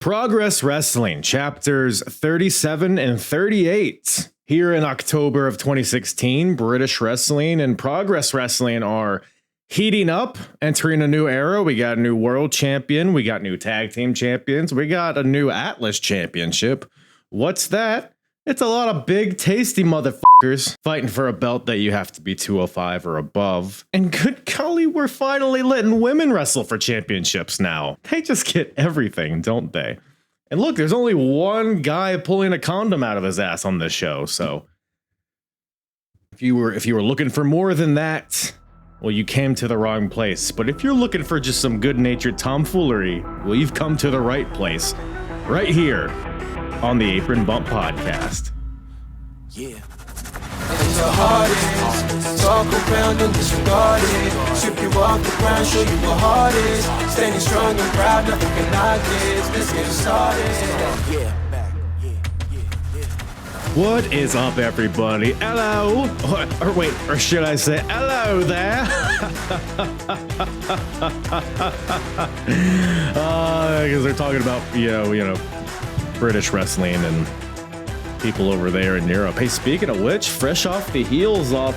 Progress Wrestling, chapters 37 and 38. Here in October of 2016, British Wrestling and Progress Wrestling are heating up, entering a new era. We got a new world champion. We got new tag team champions. We got a new Atlas championship. What's that? It's a lot of big, tasty motherfuckers fighting for a belt that you have to be 205 or above. And good golly, we're finally letting women wrestle for championships now. They just get everything, don't they? And look, there's only one guy pulling a condom out of his ass on this show. So if you were looking for more than that, well, you came to the wrong place. But if you're looking for just some good-natured tomfoolery, well, you've come to the right place. Right here on the Apron Bump Podcast. Yeah. And the hardest, talk around and disregard it. Strip you off the ground, show you what hard is. Standing strong and proud, nothing can knock this. Let's get started. Yeah. What is up, everybody? Hello, or should I say hello there? Because they're talking about you know British wrestling and people over there in Europe. Hey, speaking of which, fresh off the heels of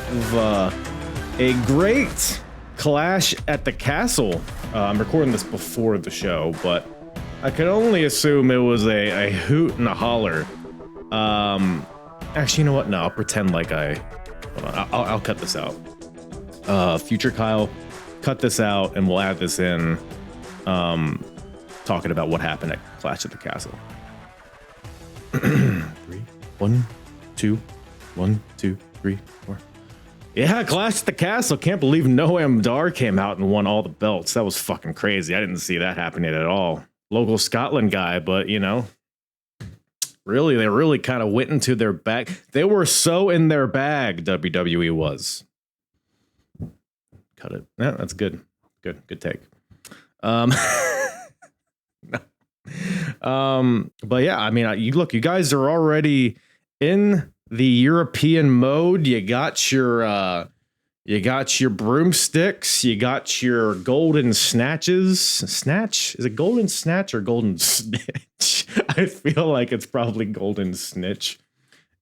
a great clash at the castle. I'm recording this before the show, but I can only assume it was a hoot and a holler. Actually, you know what? No, I'll pretend like hold on, I'll cut this out. Future Kyle, cut this out and we'll add this in, talking about what happened at Clash at the Castle. 3, 1, 2, 1, 2, 3, 4. Yeah, Clash at the Castle. Can't believe Noam Dar came out and won all the belts. That was fucking crazy. I didn't see that happening at all. Local Scotland guy, but you know, really, they really kind of went into their bag. They were so in their bag, WWE was. Cut it. Yeah, that's good. Good take. But yeah, I mean, you guys are already in the European mode. You got your broomsticks. You got your golden snatches. Snatch? Is it golden snatch or golden snitch? I feel like it's probably golden snitch.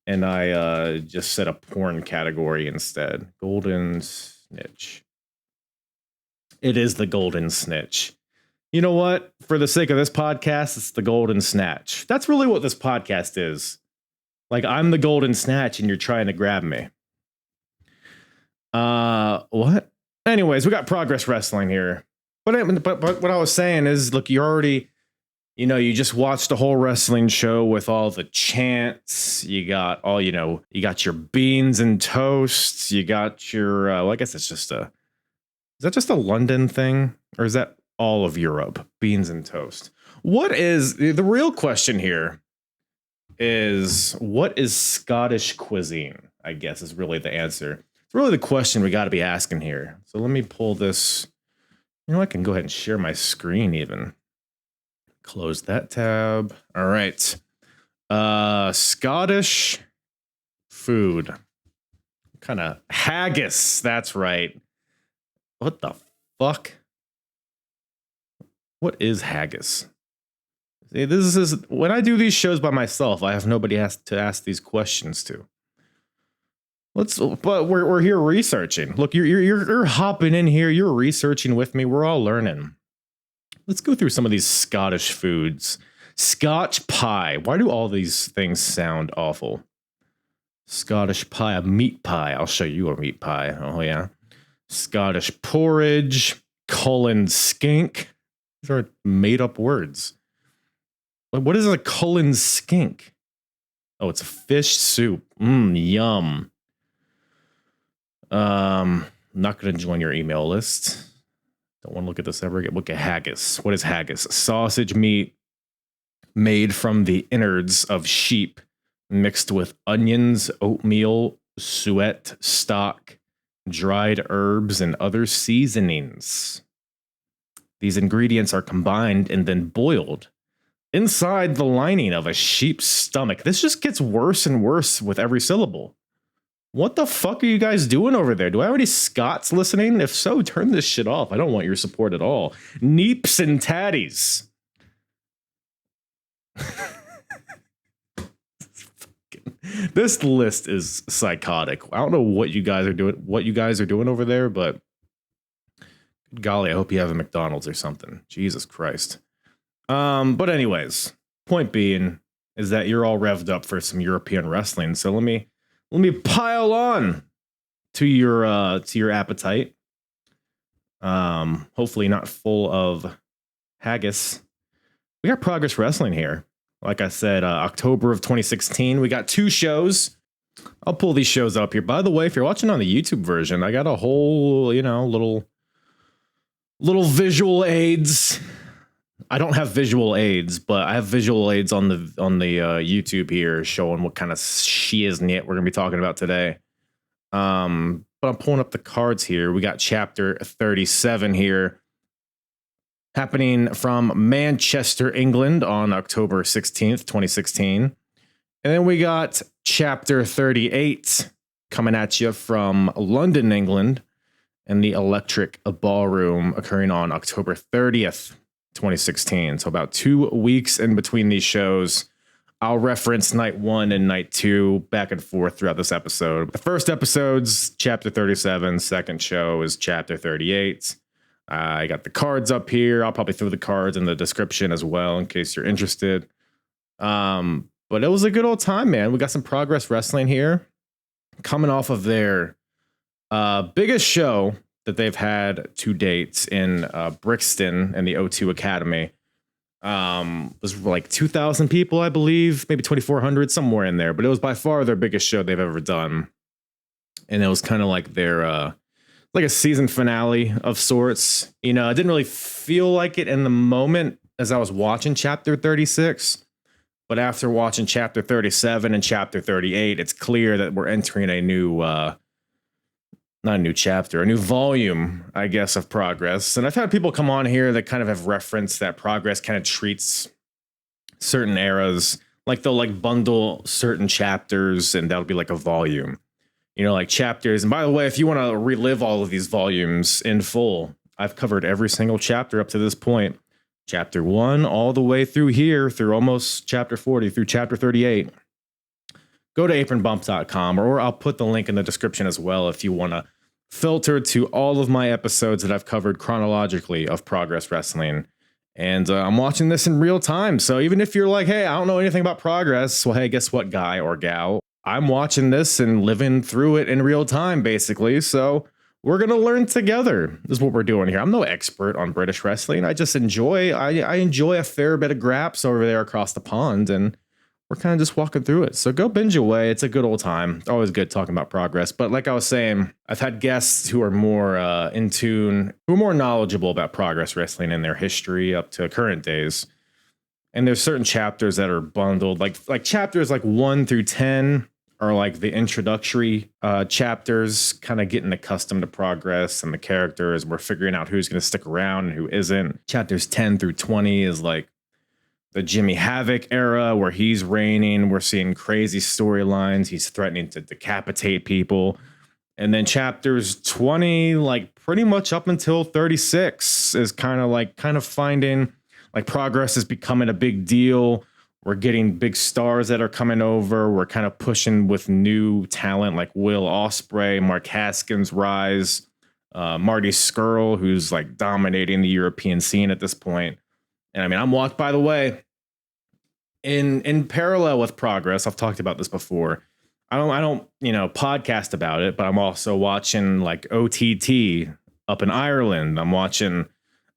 And I just said a porn category instead. Golden snitch. It is the golden snitch. You know what? For the sake of this podcast, it's the golden snatch. That's really what this podcast is. Like, I'm the golden snatch and you're trying to grab me. What? Anyways, we got Progress Wrestling here. But what I was saying is, look, you already, you just watched the whole wrestling show with all the chants. You got all, you got your beans and toasts. You got your, well, I guess it's just is that just a London thing? Or is that all of Europe? Beans and toast. What is, the real question here is, what is Scottish cuisine? I guess is really the answer. It's really the question we got to be asking here. So let me pull this. I can go ahead and share my screen even. Close that tab. All right. Scottish food. Kind of haggis. That's right. What the fuck? What is haggis? See, this is when I do these shows by myself, I have nobody to ask these questions to. But we're here researching. Look, you're hopping in here. You're researching with me. We're all learning. Let's go through some of these Scottish foods. Scotch pie. Why do all these things sound awful? Scottish pie, a meat pie. I'll show you a meat pie. Oh yeah. Scottish porridge. Cullen skink. These are made up words. What is a Cullen skink? Oh, it's a fish soup. Yum. I'm not going to join your email list. Don't want to look at this ever again. Look at haggis. What is haggis? Sausage meat made from the innards of sheep mixed with onions, oatmeal, suet, stock, dried herbs, and other seasonings. These ingredients are combined and then boiled inside the lining of a sheep's stomach. This just gets worse and worse with every syllable. What the fuck are you guys doing over there? Do I have any Scots listening? If so, turn this shit off. I don't want your support at all. Neeps and tatties. This list is psychotic. I don't know what you guys are doing over there, but golly, I hope you have a McDonald's or something. Jesus Christ. But anyways, point being is that you're all revved up for some European wrestling. So let me pile on to your appetite. Hopefully not full of haggis. We got Progress Wrestling here. Like I said, October of 2016, we got 2 shows. I'll pull these shows up here. By the way, if you're watching on the YouTube version, I got a whole, little visual aids. I don't have visual aids, but I have visual aids on the YouTube here showing what kind of shiznit we're gonna be talking about today. But I'm pulling up the cards here. We got chapter 37 here, happening from Manchester, England on October 16th, 2016. And then we got chapter 38 coming at you from London, England, and the Electric Ballroom occurring on October 30th, 2016. So about 2 weeks in between these shows. I'll reference night 1 and night 2 back and forth throughout this episode. The first episode's chapter 37. Second show is chapter 38. I got the cards up here. I'll probably throw the cards in the description as well in case you're interested. But it was a good old time, man. We got some Progress Wrestling here, coming off of their biggest show that they've had to date in Brixton and the O2 Academy. Was like 2,000 people, I believe, maybe 2,400, somewhere in there. But it was by far their biggest show they've ever done. And it was kind of like their like a season finale of sorts. It didn't really feel like it in the moment as I was watching chapter 36. But after watching chapter 37 and chapter 38, it's clear that we're entering a new, not a new chapter, a new volume, I guess, of Progress. And I've had people come on here that kind of have referenced that Progress kind of treats certain eras, like they'll like bundle certain chapters and that'll be like a volume. Like chapters. And by the way, if you want to relive all of these volumes in full, I've covered every single chapter up to this point. Chapter 1 all the way through here, through almost chapter 40, through chapter 38. Go to apronbump.com, or I'll put the link in the description as well if you want to filter to all of my episodes that I've covered chronologically of Progress Wrestling. And I'm watching this in real time. So even if you're like, hey, I don't know anything about Progress, well, hey, guess what, guy or gal? I'm watching this and living through it in real time, basically. So we're going to learn together. This is what we're doing here. I'm no expert on British wrestling. I just enjoy, I enjoy a fair bit of graps over there across the pond, and we're kind of just walking through it. So go binge away. It's a good old time. Always good talking about Progress. But like I was saying, I've had guests who are more in tune, who are more knowledgeable about Progress Wrestling and their history up to current days. And there's certain chapters that are bundled, like chapters like 1 through 10 are like the introductory chapters, kind of getting accustomed to Progress and the characters. We're figuring out who's going to stick around and who isn't. Chapters 10 through 20 is like the Jimmy Havoc era where he's reigning. We're seeing crazy storylines. He's threatening to decapitate people. And then chapters 20, like pretty much up until 36 is kind of finding like Progress is becoming a big deal. We're getting big stars that are coming over. We're kind of pushing with new talent like Will Ospreay, Mark Haskins' rise, Marty Scurll, who's like dominating the European scene at this point. And I mean, I'm walked, by the way, in parallel with Progress. I've talked about this before. I don't, podcast about it, but I'm also watching like OTT up in Ireland. I'm watching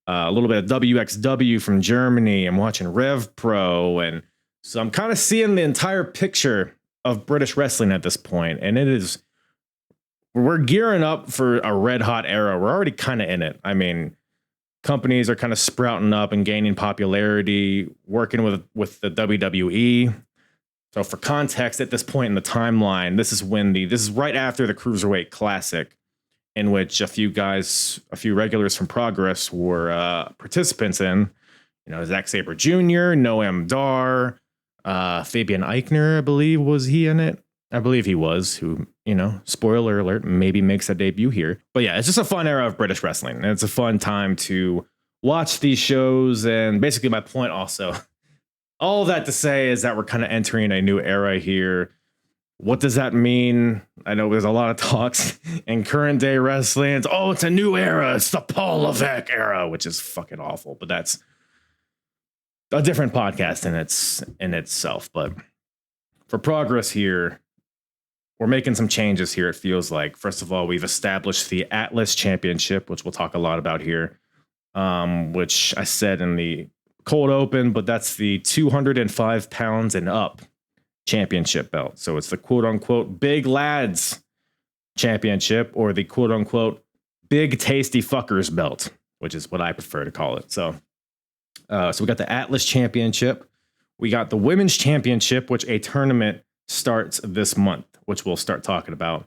a little bit of WXW from Germany. I'm watching Rev Pro, and so I'm kind of seeing the entire picture of British wrestling at this point, and we're gearing up for a red hot era. We're already kind of in it. I mean, companies are kind of sprouting up and gaining popularity, working with the WWE. So for context, at this point in the timeline, this is right after the Cruiserweight Classic, in which a few regulars from Progress were participants in. Zack Sabre Jr., Noam Dar, Fabian Aichner, I believe, was he in it? I believe he was, who, spoiler alert, maybe makes a debut here. But yeah, it's just a fun era of British wrestling. And it's a fun time to watch these shows. And basically my point also, all of that to say is that we're kind of entering a new era here. What does that mean? I know there's a lot of talks in current day wrestling. It's a new era. It's the Paul Levesque era, which is fucking awful. But that's a different podcast in itself. But for progress here, we're making some changes here. It feels like, first of all, we've established the Atlas Championship, which we'll talk a lot about here, which I said in the cold open, but that's the 205 pounds and up championship belt. So it's the quote unquote big lads championship, or the quote unquote big tasty fuckers belt, which is what I prefer to call it. So we got the Atlas Championship. We got the Women's Championship, which a tournament starts this month, which we'll start talking about.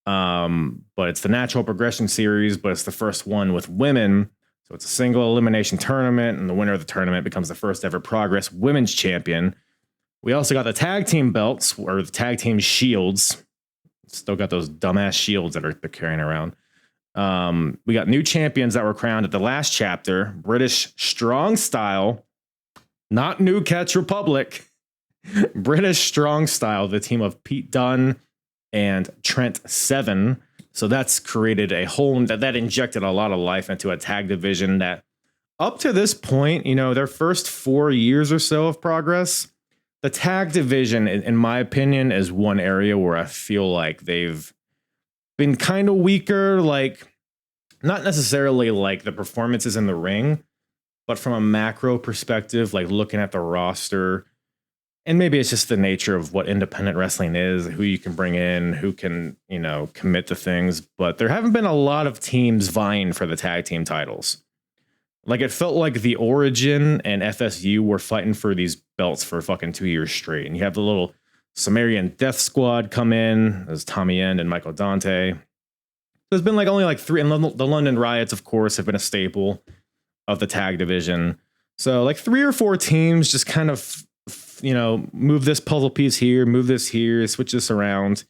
But it's the Natural Progression Series, but it's the first one with women. So it's a single elimination tournament, and the winner of the tournament becomes the first ever Progress Women's Champion. We also got the tag team belts, or the tag team shields. Still got those dumbass shields that they're carrying around. We got new champions that were crowned at the last chapter. British Strong Style, not New Catch Republic. British Strong Style, the team of Pete Dunne and Trent Seven. So that's created a whole, that injected a lot of life into a tag division that up to this point, their first 4 years or so of progress, the tag division, in my opinion, is one area where I feel like they've been kind of weaker, like not necessarily like the performances in the ring, but from a macro perspective, like looking at the roster. And maybe it's just the nature of what independent wrestling is, who you can bring in, who can, commit to things. But there haven't been a lot of teams vying for the tag team titles. Like, it felt like the Origin and FSU were fighting for these belts for fucking 2 years straight. And you have the little Sumerian Death Squad come in. There's Tommy End and Michael Dante. There's been only three, and the London Riots, of course, have been a staple of the tag division. So 3 or 4 teams just kind of, move this puzzle piece here, move this here, switch this around.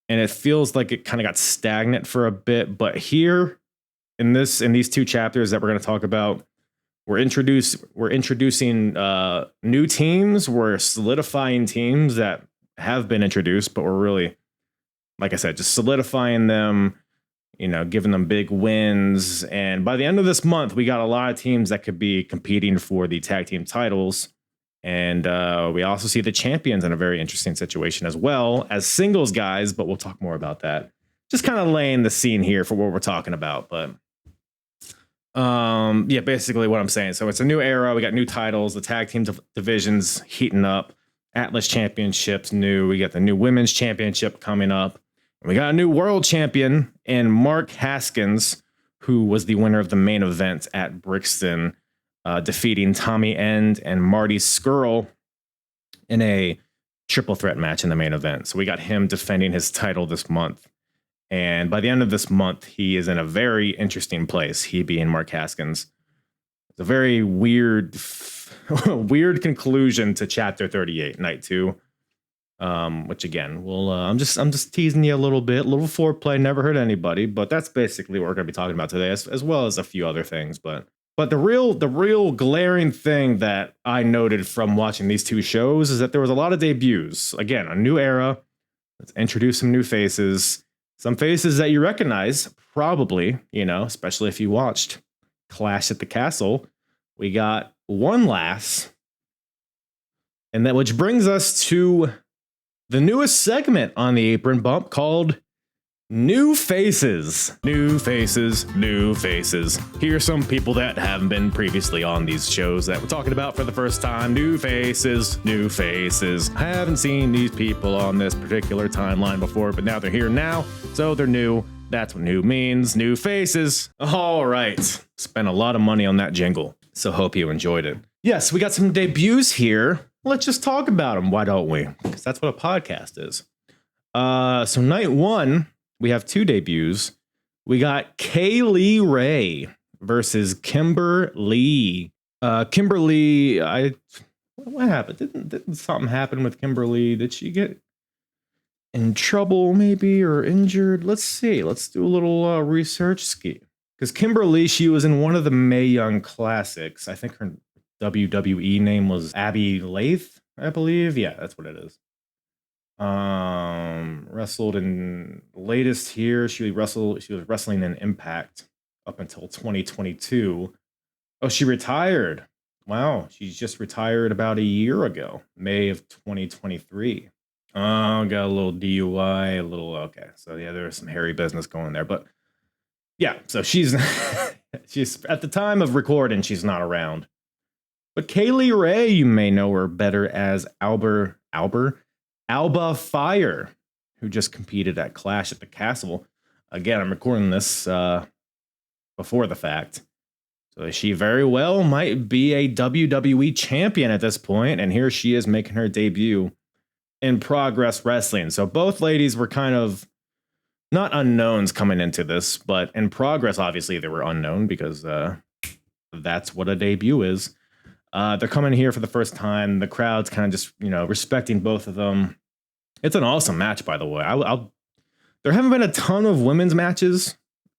And it feels like it kind of got stagnant for a bit. But here, in these 2 chapters that we're going to talk about, we're introducing new teams. We're solidifying teams that have been introduced, but we're really, like I said, just solidifying them, giving them big wins. And by the end of this month, we got a lot of teams that could be competing for the tag team titles. And we also see the champions in a very interesting situation as well as singles guys, but we'll talk more about that. Just kind of laying the scene here for what we're talking about. But basically what I'm saying. So it's a new era. We got new titles, the tag team divisions heating up, Atlas Championships new. We got the new Women's Championship coming up. We got a new world champion in Mark Haskins, who was the winner of the main event at Brixton, defeating Tommy End and Marty Scurll in a triple threat match in the main event. So we got him defending his title this month. And by the end of this month, he is in a very interesting place, he being Mark Haskins. It's a very weird conclusion to chapter 38, night 2. Which again, I'm just teasing you a little little foreplay, never hurt anybody, but that's basically what we're going to be talking about today, as well as a few other things. But the real glaring thing that I noted from watching these 2 shows is that there was a lot of debuts. Again, a new era. Let's introduce some new faces. Some faces that you recognize, probably, especially if you watched Clash at the Castle. We got one lass. And that, which brings us to the newest segment on the Apron Bump, called New Faces. New Faces, New Faces. Here's some people that haven't been previously on these shows that we're talking about for the first time. New Faces, New Faces. I haven't seen these people on this particular timeline before, but now they're here now, so they're new. That's what new means. New faces. All right. Spent a lot of money on that jingle, so hope you enjoyed it. Yes, we got some debuts here. Let's just talk about them, why don't we? Because that's what a podcast is. So night 1, we have 2 debuts. We got Kaylee Ray versus Kimber Lee. Kimber Lee, what happened? Didn't something happen with Kimber Lee? Did she get in trouble maybe, or injured? Let's see. Let's do a little research ski. Because Kimber Lee, she was in one of the Mae Young Classics. I think her WWE name was Abby Lath, I believe. Yeah, that's what it is. Wrestled in latest here. She was wrestling in Impact up until 2022. Oh, she retired. Wow, she's just retired about a year ago, May of 2023. Oh, got a little DUI, a little okay. So yeah, there's some hairy business going there, but yeah. So she's she's at the time of recording, she's not around. But Kaylee Ray, you may know her better as Alba Fire, who just competed at Clash at the Castle. Again, I'm recording this before the fact. So she very well might be a WWE champion at this point, and here she is making her debut in Progress Wrestling. So both ladies were kind of not unknowns coming into this, but in Progress, obviously, they were unknown because that's what a debut is. They're coming here for the first time. The crowd's kind of just, respecting both of them. It's an awesome match, by the way. There haven't been a ton of women's matches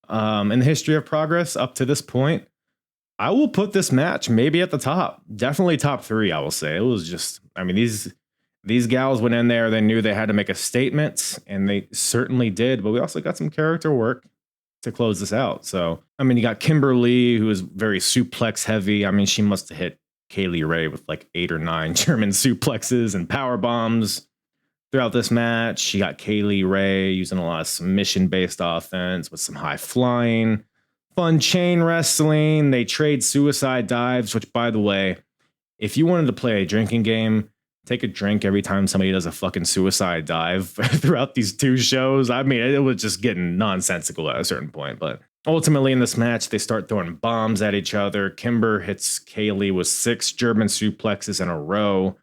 in the history of Progress up to this point. I will put this match maybe at the top. Definitely top 3, I will say. It was just, these gals went in there. They knew they had to make a statement, and they certainly did. But we also got some character work to close this out. So, you got Kimber Lee, who is very suplex heavy. She must have hit Kaylee Ray with like 8 or 9 German suplexes and power bombs throughout this match. She got Kaylee Ray using a lot of submission-based offense with some high flying, fun chain wrestling. They trade suicide dives, which, by the way, if you wanted to play a drinking game, take a drink every time somebody does a fucking suicide dive throughout these 2 shows. It was just getting nonsensical at a certain point. But ultimately in this match, they start throwing bombs at each other. Kimber hits Kaylee with 6 German suplexes in a row,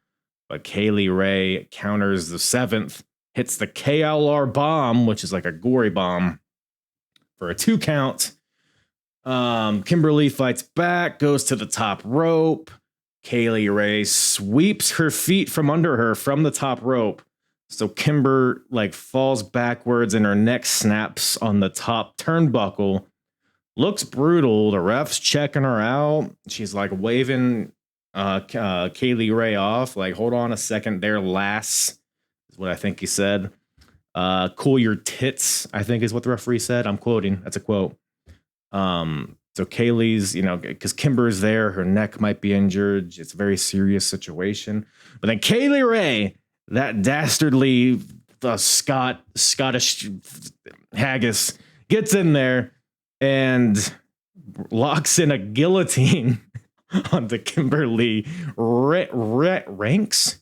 but Kaylee Ray counters the 7th, hits the KLR bomb, which is like a gory bomb, for a 2 count. Kimber Lee fights back, goes to the top rope. Kaylee Ray sweeps her feet from under her from the top rope. So Kimber falls backwards and her neck snaps on the top turnbuckle. Looks brutal. The ref's checking her out. She's waving Kaylee Ray off. Hold on a second there, lass, is what I think he said. Cool your tits, I think is what the referee said. I'm quoting. That's a quote. So Kaylee's, because Kimber's there, her neck might be injured. It's a very serious situation. But then Kaylee Ray, that dastardly Scottish haggis, gets in there and locks in a guillotine onto Kimber Lee. Racks?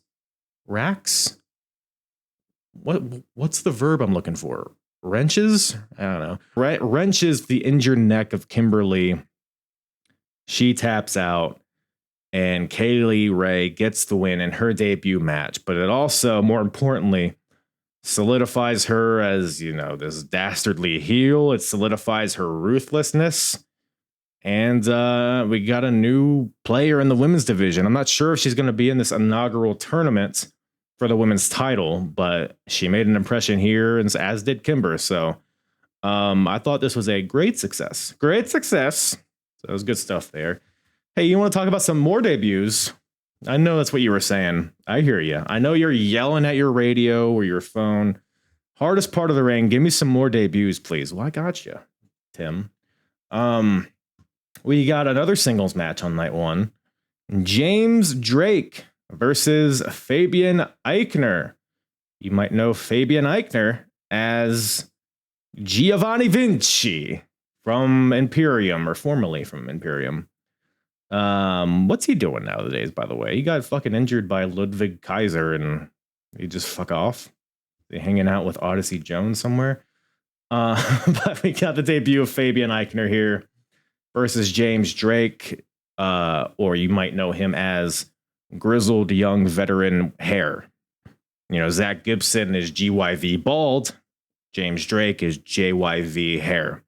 What's the verb I'm looking for? Wrenches? I don't know. Wrenches the injured neck of Kimber Lee. She taps out, and Kaylee Ray gets the win in her debut match. But it also, more importantly, solidifies her as, this dastardly heel. It solidifies her ruthlessness. And we got a new player in the women's division. I'm not sure if she's going to be in this inaugural tournament for the women's title, but she made an impression here, and as did Kimber. So I thought this was a great success. So that was good stuff there. Hey, you want to talk about some more debuts? I know that's what you were saying. I hear you. I know you're yelling at your radio or your phone. Hardest part of the ring. Give me some more debuts, please. Well, I got you, Tim. We got another singles match on night 1. James Drake versus Fabian Aichner. You might know Fabian Aichner as Giovanni Vinci from Imperium, or formerly from Imperium. What's he doing nowadays, by the way? He got fucking injured by Ludwig Kaiser and he just fuck off. They hanging out with Odyssey Jones somewhere. But we got the debut of Fabian Aichner here versus James Drake, or you might know him as Grizzled Young Veteran Hair. Zach Gibson is GYV Bald. James Drake is JYV Hair.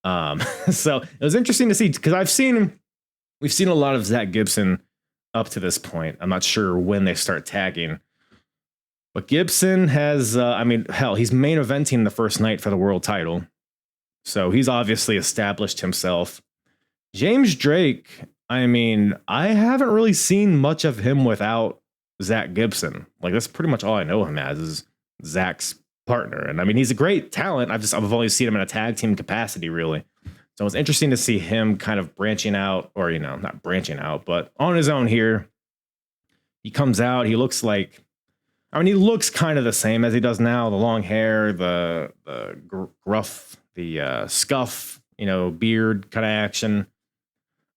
So it was interesting to see, because we've seen a lot of Zach Gibson up to this point. I'm not sure when they start tagging, but Gibson has, he's main eventing the first night for the world title. So he's obviously established himself. James Drake, I haven't really seen much of him without Zach Gibson. That's pretty much all I know him as, is Zach's partner. And I mean, he's a great talent. I've only seen him in a tag team capacity, really. So it's interesting to see him kind of branching out, or, not branching out, but on his own here. He comes out, he looks he looks kind of the same as he does now. The long hair, the gruff, the scuff, beard kind of action.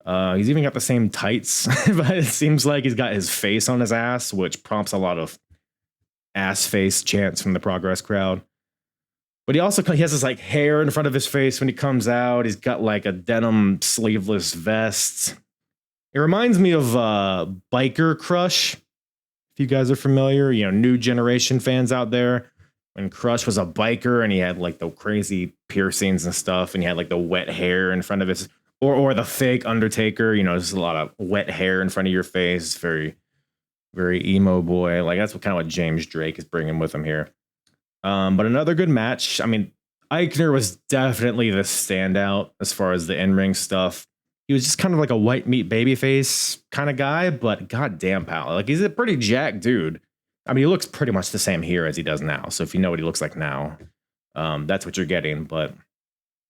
He's even got the same tights, but it seems like he's got his face on his ass, which prompts a lot of ass face chants from the Progress crowd. But he has this like hair in front of his face when he comes out. He's got like a denim sleeveless vest. It reminds me of Biker Crush, if you guys are familiar, new generation fans out there. When Crush was a biker and he had like the crazy piercings and stuff, and he had like the wet hair in front of his, or the fake Undertaker, just a lot of wet hair in front of your face. Very, very emo boy. Like that's what James Drake is bringing with him here. But another good match. I mean, Aichner was definitely the standout as far as the in-ring stuff. He was just kind of like a white meat babyface kind of guy, but goddamn, pal. Like, he's a pretty jacked dude. I mean, he looks pretty much the same here as he does now. So if you know what he looks like now, that's what you're getting. But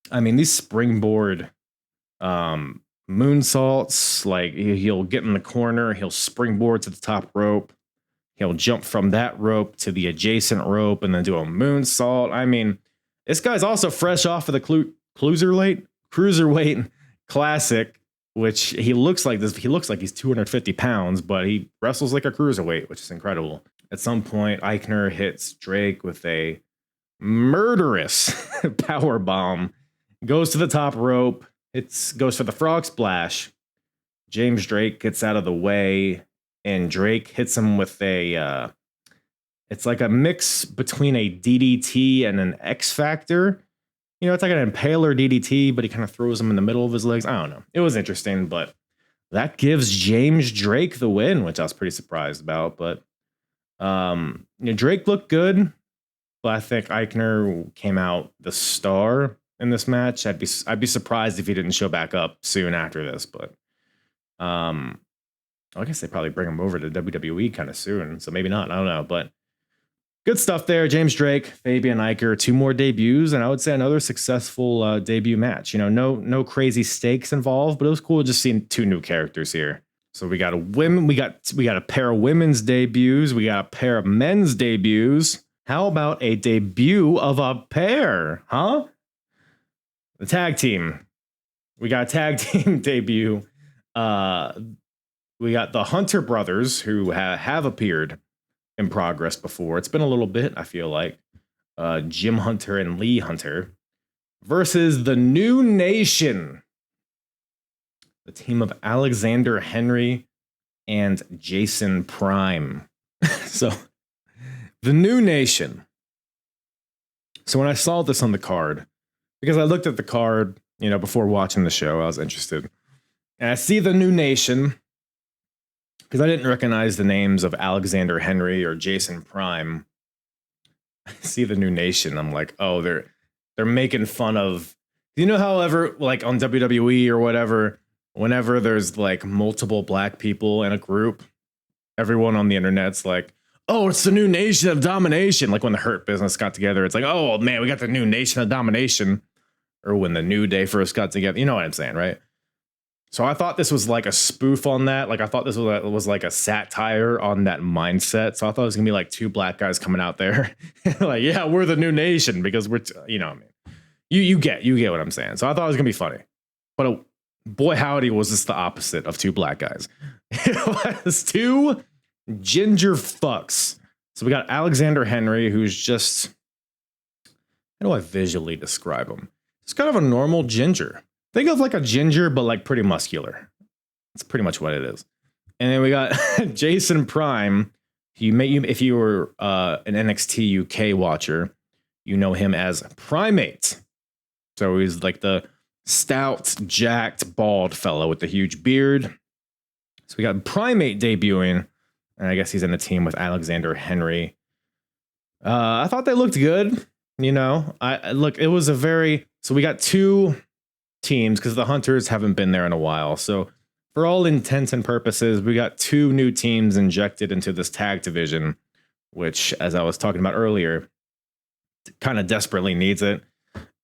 I mean, these springboard moonsaults, like he'll get in the corner, he'll springboard to the top rope. He'll jump from that rope to the adjacent rope and then do a moonsault. I mean, this guy's also fresh off of the cruiserweight classic, which he looks like this. He looks like he's 250 pounds, but he wrestles like a cruiserweight, which is incredible. At some point, Aichner hits Drake with a murderous power bomb, goes to the top rope. Goes for the frog splash. James Drake gets out of the way, and Drake hits him with it's like a mix between a DDT and an X Factor. It's like an impaler DDT, but he kind of throws him in the middle of his legs. I don't know. It was interesting, but that gives James Drake the win, which I was pretty surprised about. But Drake looked good, but I think Aichner came out the star in this match. I'd be surprised if he didn't show back up soon after this, but I guess they probably bring him over to WWE kind of soon, so maybe not. I don't know, but good stuff there. James Drake, Fabian Aichner, 2 more debuts, and I would say another successful debut match. No crazy stakes involved, but it was cool just seeing 2 new characters here. So we got we got a pair of women's debuts, we got a pair of men's debuts. How about a debut of a pair, huh? The tag team. We got a tag team debut. We got the Hunter brothers, who have appeared in Progress before. It's been a little bit, I feel like. Jim Hunter and Lee Hunter versus the New Nation. The team of Alexander Henry and Jason Prime. So, the New Nation. So when I saw this on the card, because I looked at the card, before watching the show, I was interested. And I see the New Nation, because I didn't recognize the names of Alexander Henry or Jason Prime. I see the New Nation. I'm like, oh, they're making fun of, however, like on WWE or whatever, whenever there's like multiple black people in a group, everyone on the internet's like, oh, it's the New Nation of Domination. Like when the Hurt Business got together, it's like, oh man, we got the New Nation of Domination. Or when the New Day first got together, you know what I'm saying, right? So I thought this was like a spoof on that. Like I thought this was like a satire on that mindset. So I thought it was gonna be like 2 black guys coming out there, like, yeah, we're the New Nation because we're, you get what I'm saying. So I thought it was gonna be funny, but boy howdy, was this the opposite of 2 black guys. It was 2 ginger fucks. So we got Alexander Henry, who's just, how do I visually describe him? It's kind of a normal ginger. Think of like a ginger, but like pretty muscular. That's pretty much what it is. And then we got Jason Prime. If you were an NXT UK watcher, you know him as Primate. So he's like the stout, jacked, bald fellow with the huge beard. So we got Primate debuting, and I guess he's in a team with Alexander Henry. I thought they looked good. It was a very, so we got 2 teams because the Hunters haven't been there in a while. So for all intents and purposes, we got 2 new teams injected into this tag division which, as I was talking about earlier, kind of desperately needs it.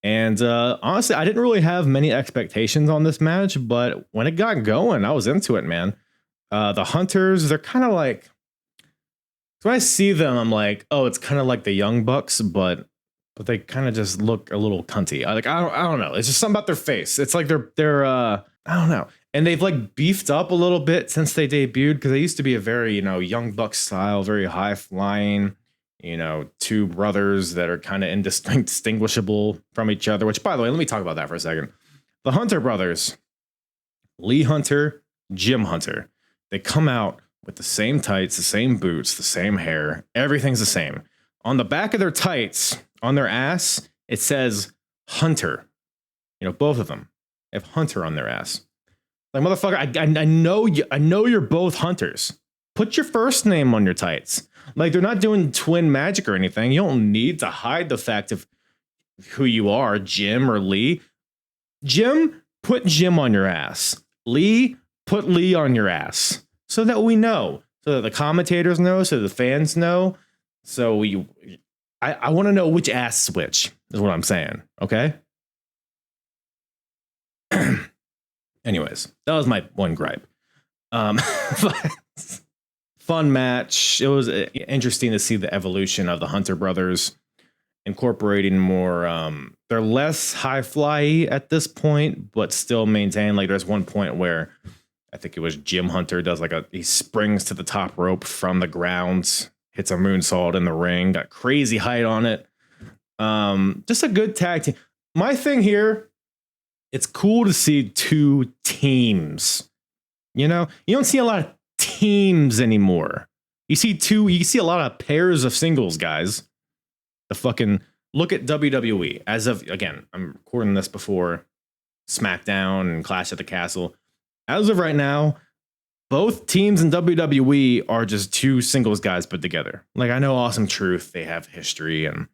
And honestly, I didn't really have many expectations on this match, but when it got going, I was into it, man. The Hunters, they're kind of like, when I see them, I'm like, oh, it's kind of like the Young Bucks, but they kind of just look a little cunty. I don't know. It's just something about their face. It's like they're I don't know. And they've like beefed up a little bit since they debuted, because they used to be a very, Young Bucks style, very high flying, two brothers that are kind of indistinguishable from each other, which, by the way, let me talk about that for a second. The Hunter brothers, Lee Hunter, Jim Hunter, they come out with the same tights, the same boots, the same hair. Everything's the same. On the back of their tights, on their ass, it says Hunter. Both of them have Hunter on their ass. Like, motherfucker, I know you're both Hunters. Put your first name on your tights. Like, they're not doing twin magic or anything. You don't need to hide the fact of who you are, Jim or Lee. Jim, put Jim on your ass. Lee, put Lee on your ass. So that we know. So that the commentators know. So the fans know. So I want to know which ass switch is what I'm saying. Okay? Anyways, that was my one gripe. Fun match. It was interesting to see the evolution of the Hunter brothers, incorporating more. They're less high fly at this point, but still maintain. Like, there's one point where I think it was Jim Hunter does he springs to the top rope from the ground, hits a moonsault in the ring, got crazy height on it. Just a good tag team. My thing here, it's cool to see two teams. You don't see a lot of teams anymore. You see a lot of pairs of singles guys. Look at WWE. As of, again, I'm recording this before SmackDown and Clash at the Castle. As of right now, both teams in WWE are just two singles guys put together. Like, I know Awesome Truth, they have history, and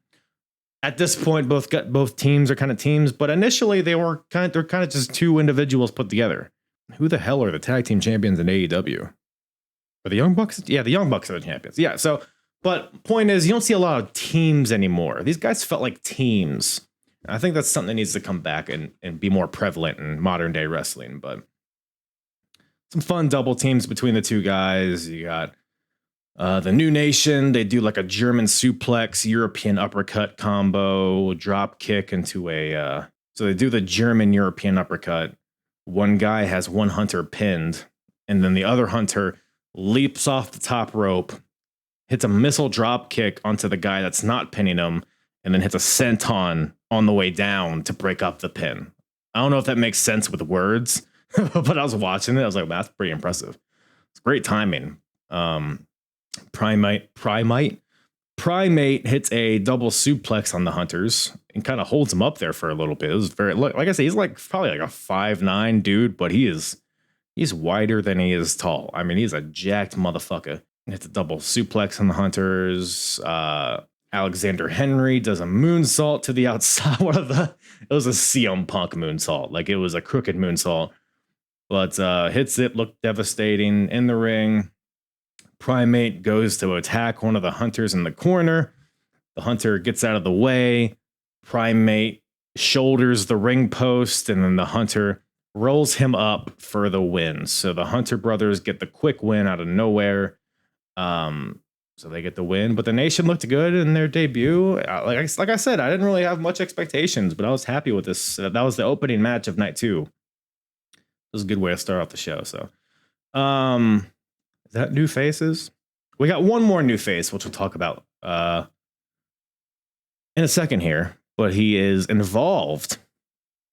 at this point, both teams are kind of teams. But initially, they're kind of just two individuals put together. Who the hell are the tag team champions in AEW? Are the Young Bucks? Yeah, the Young Bucks are the champions. Yeah. So, but point is, you don't see a lot of teams anymore. These guys felt like teams. I think that's something that needs to come back and be more prevalent in modern day wrestling. But some fun double teams between the two guys. You got the New Nation. They do like a German suplex, European uppercut combo, drop kick into a. So they do the German European uppercut. One guy has one Hunter pinned, and then the other Hunter leaps off the top rope, hits a missile drop kick onto the guy that's not pinning him, and then hits a senton on the way down to break up the pin. I don't know if that makes sense with words, but I was watching it. I was like, that's pretty impressive. It's great timing. Primate hits a double suplex on the Hunters and kind of holds him up there for a little bit. It was very, like I said, he's probably like a 5'9" dude, but he's wider than he is tall. I mean, he's a jacked motherfucker. Hits a double suplex on the Hunters. Alexander Henry does a moonsault to the outside. It was a CM Punk moonsault. Like, it was a crooked moonsault, but hits it, looked devastating in the ring. Primate goes to attack one of the Hunters in the corner. The Hunter gets out of the way. Primate shoulders the ring post, and then the Hunter rolls him up for the win. So the Hunter brothers get the quick win out of nowhere. So they get the win, but the Nation looked good in their debut. Like I said, I didn't really have much expectations, but I was happy with this. That was the opening match of night 2. It was a good way to start off the show. So, is that new faces? We got one more new face, which we'll talk about in a second here, but he is involved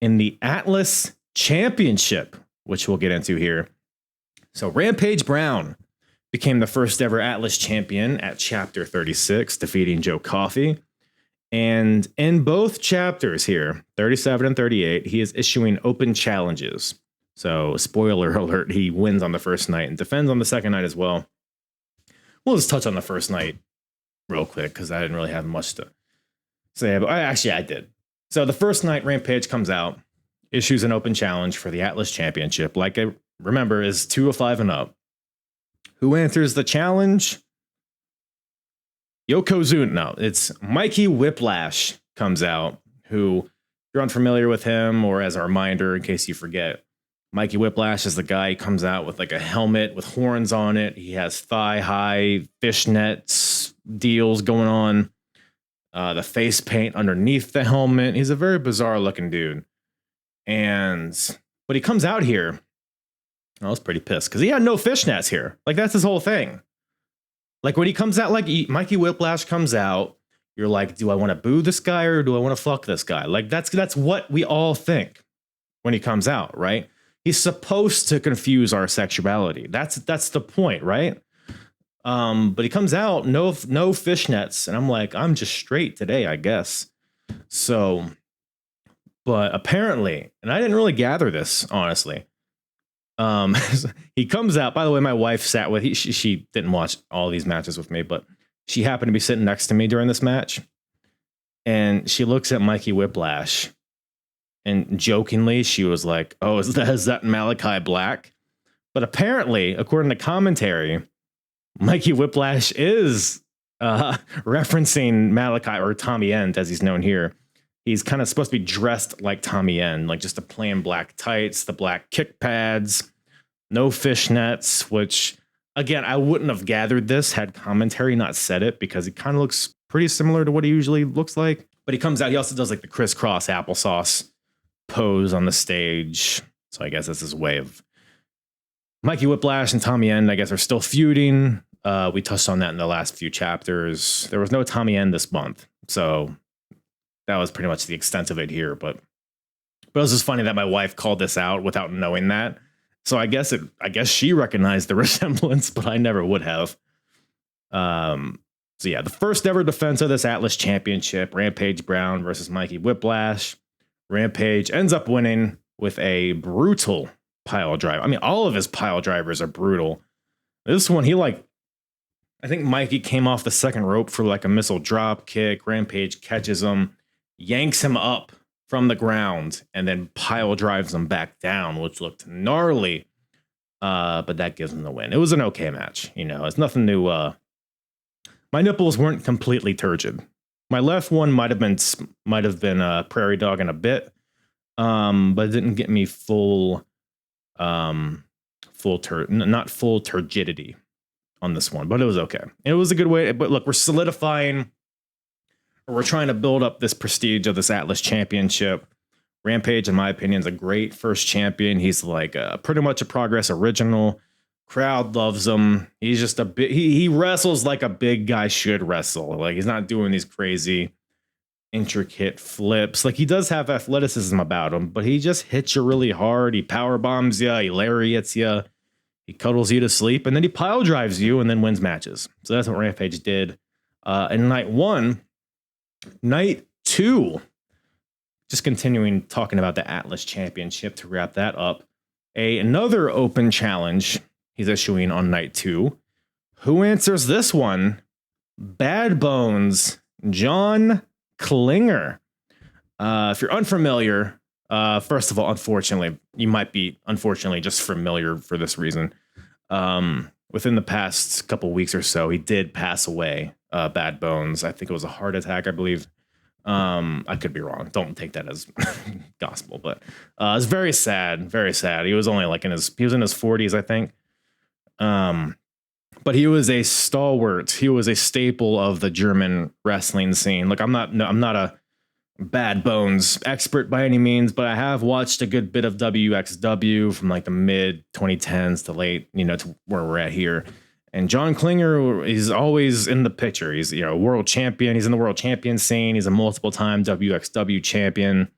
in the Atlas Championship, which we'll get into here. So Rampage Brown became the first ever Atlas champion at Chapter 36, defeating Joe Coffey. And in both chapters here, 37 and 38, he is issuing open challenges. So, spoiler alert, he wins on the first night and defends on the second night as well. We'll just touch on the first night real quick, because I didn't really have much to say. But I did. So, the first night, Rampage comes out, issues an open challenge for the Atlas Championship. Like I remember, is 205 and up. Who answers the challenge? Yokozuna. No, it's Mikey Whiplash comes out, who, if you're unfamiliar with him, or as a reminder, in case you forget, Mikey Whiplash is the guy who comes out with like a helmet with horns on it. He has thigh-high fishnets deals going on. The face paint underneath the helmet. He's a very bizarre looking dude. But he comes out here. I was pretty pissed because he had no fishnets here. Like, that's his whole thing. Like, when he comes out, like Mikey Whiplash comes out, you're like, do I want to boo this guy or do I want to fuck this guy? Like, that's what we all think when he comes out, right? He's supposed to confuse our sexuality. That's the point, right? But he comes out, no fishnets, and I'm like, I'm just straight today, I guess. So, but apparently, and I didn't really gather this, honestly. He comes out. By the way, my wife sat with. She didn't watch all these matches with me, but she happened to be sitting next to me during this match, and she looks at Mikey Whiplash, and jokingly she was like, "Oh, is that Malachi Black?" But apparently, according to commentary, Mikey Whiplash is referencing Malachi, or Tommy End, as he's known here. He's kind of supposed to be dressed like Tommy End, like just the plain black tights, the black kick pads, no fishnets, which, again, I wouldn't have gathered this had commentary not said it, because he kind of looks pretty similar to what he usually looks like. But he comes out, he also does like the crisscross applesauce pose on the stage. So I guess that's his way of... Mikey Whiplash and Tommy End, I guess, are still feuding. We touched on that in the last few chapters. There was no Tommy End this month, so that was pretty much the extent of it here. But it was just funny that my wife called this out without knowing that. So I guess she recognized the resemblance, but I never would have. So yeah, the first ever defense of this Atlas Championship, Rampage Brown versus Mikey Whiplash. Rampage ends up winning with a brutal pile drive. I mean, all of his pile drivers are brutal. This one, I think Mikey came off the second rope for like a missile drop kick. Rampage catches him, yanks him up from the ground, and then pile drives him back down, which looked gnarly. But that gives him the win. It was an okay match. You know, it's nothing new. My nipples weren't completely turgid. My left one might have been prairie dog in a bit, but it didn't get me not full turgidity on this one, but it was okay. It was a good way. But look, we're solidifying, or we're trying to build up this prestige of this Atlas Championship. Rampage, in my opinion, is a great first champion. He's like pretty much a Progress original. Crowd loves him. He's just he wrestles like a big guy should wrestle. Like, he's not doing these crazy intricate flips. Like, he does have athleticism about him, but he just hits you really hard. He power bombs you, he lariats you, he cuddles you to sleep, and then he pile drives you and then wins matches. So that's what Rampage did. In night one. Night two, just continuing talking about the Atlas Championship to wrap that up. Another open challenge he's issuing on night two. Who answers this one? Bad Bones, John Klinger. If you're unfamiliar, first of all, unfortunately, you might be just familiar for this reason. Within the past couple weeks or so, he did pass away. Bad Bones. I think it was a heart attack, I believe. I could be wrong. Don't take that as gospel, but it's very sad. Very sad. He was only like in his 40s, I think. But he was a stalwart. He was a staple of the German wrestling scene. Look, I'm not a Bad Bones expert by any means, but I have watched a good bit of WXW from like the mid 2010s to late, to where we're at here. And John Klinger is always in the picture. He's, a world champion. He's in the world champion scene. He's a multiple-time WXW champion,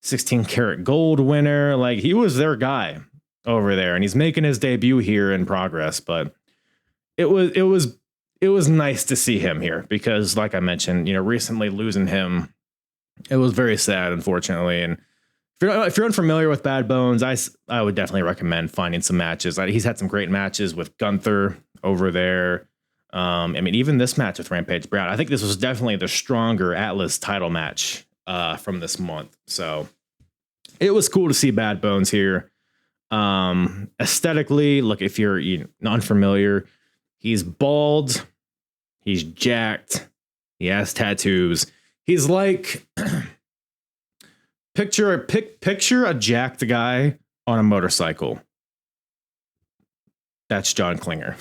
16 karat gold winner. Like, he was their guy over there, and he's making his debut here in Progress. But it was nice to see him here because, like I mentioned, recently losing him, it was very sad, unfortunately. And if you're unfamiliar with Bad Bones, I would definitely recommend finding some matches. He's had some great matches with Gunther over there. Even this match with Rampage Brown, I think this was definitely the stronger Atlas title match from this month. So it was cool to see Bad Bones here. Aesthetically, look, if you're unfamiliar, he's bald, he's jacked, He has tattoos. He's like picture a jacked guy on a motorcycle. That's John Klinger.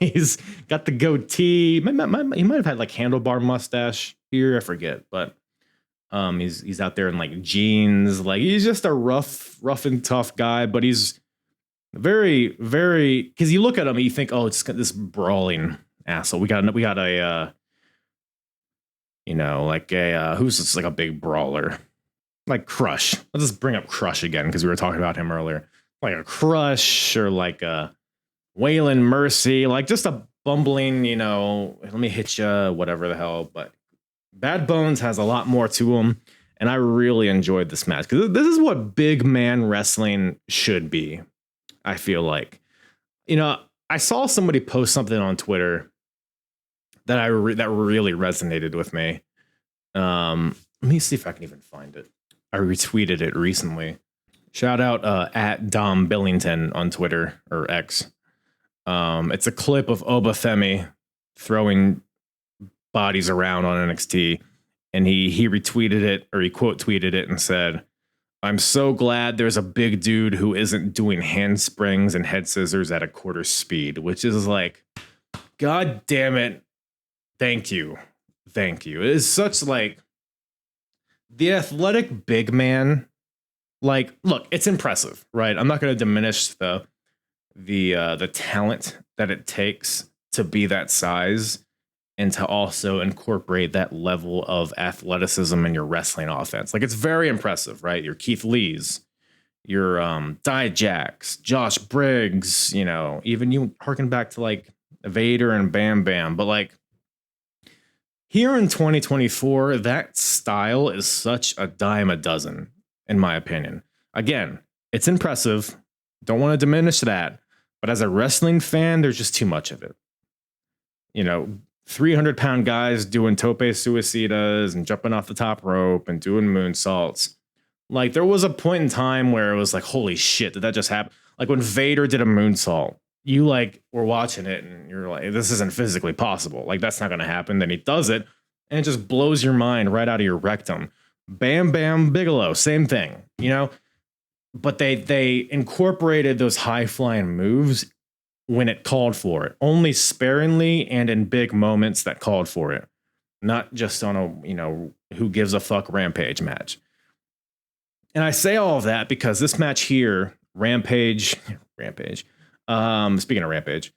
He's got the goatee. He might have had like handlebar mustache here. I forget, but he's out there in like jeans. Like he's just a rough and tough guy, but he's very, very, because you look at him and you think, oh, it's this brawling asshole. We got a like a who's just like a big brawler, like Crush. Let's just bring up Crush again because we were talking about him earlier. Like a Crush or like a Waylon Mercy, like just a bumbling, let me hit you, whatever the hell. But Bad Bones has a lot more to him, and I really enjoyed this match because this is what big man wrestling should be. I feel like, I saw somebody post something on Twitter that that really resonated with me. Let me see if I can even find it. I retweeted it recently. Shout out at Dom Billington on Twitter or X. It's a clip of Obafemi throwing bodies around on NXT, and he retweeted it, or he quote tweeted it and said, "I'm so glad there's a big dude who isn't doing handsprings and head scissors at a quarter speed," which is like, God damn it. Thank you. It is such like the athletic big man. Like, look, it's impressive, right? I'm not going to diminish the talent that it takes to be that size and to also incorporate that level of athleticism in your wrestling offense. Like, it's very impressive, right? Your Keith Lees, your Dijaks, Josh Briggs, even you harken back to like Vader and Bam Bam. But like here in 2024, that style is such a dime a dozen, in my opinion. Again, it's impressive. Don't want to diminish that. But as a wrestling fan, there's just too much of it. 300-pound guys doing tope suicidas and jumping off the top rope and doing moonsaults. Like, there was a point in time where it was like, holy shit, did that just happen? Like when Vader did a moonsault, you like were watching it and you're like, this isn't physically possible. Like, that's not going to happen. Then he does it and it just blows your mind right out of your rectum. Bam Bam Bigelow, same thing, but they incorporated those high flying moves when it called for it, only sparingly and in big moments that called for it, not just on a who gives a fuck Rampage match. And I say all of that because this match here, Rampage. Speaking of Rampage,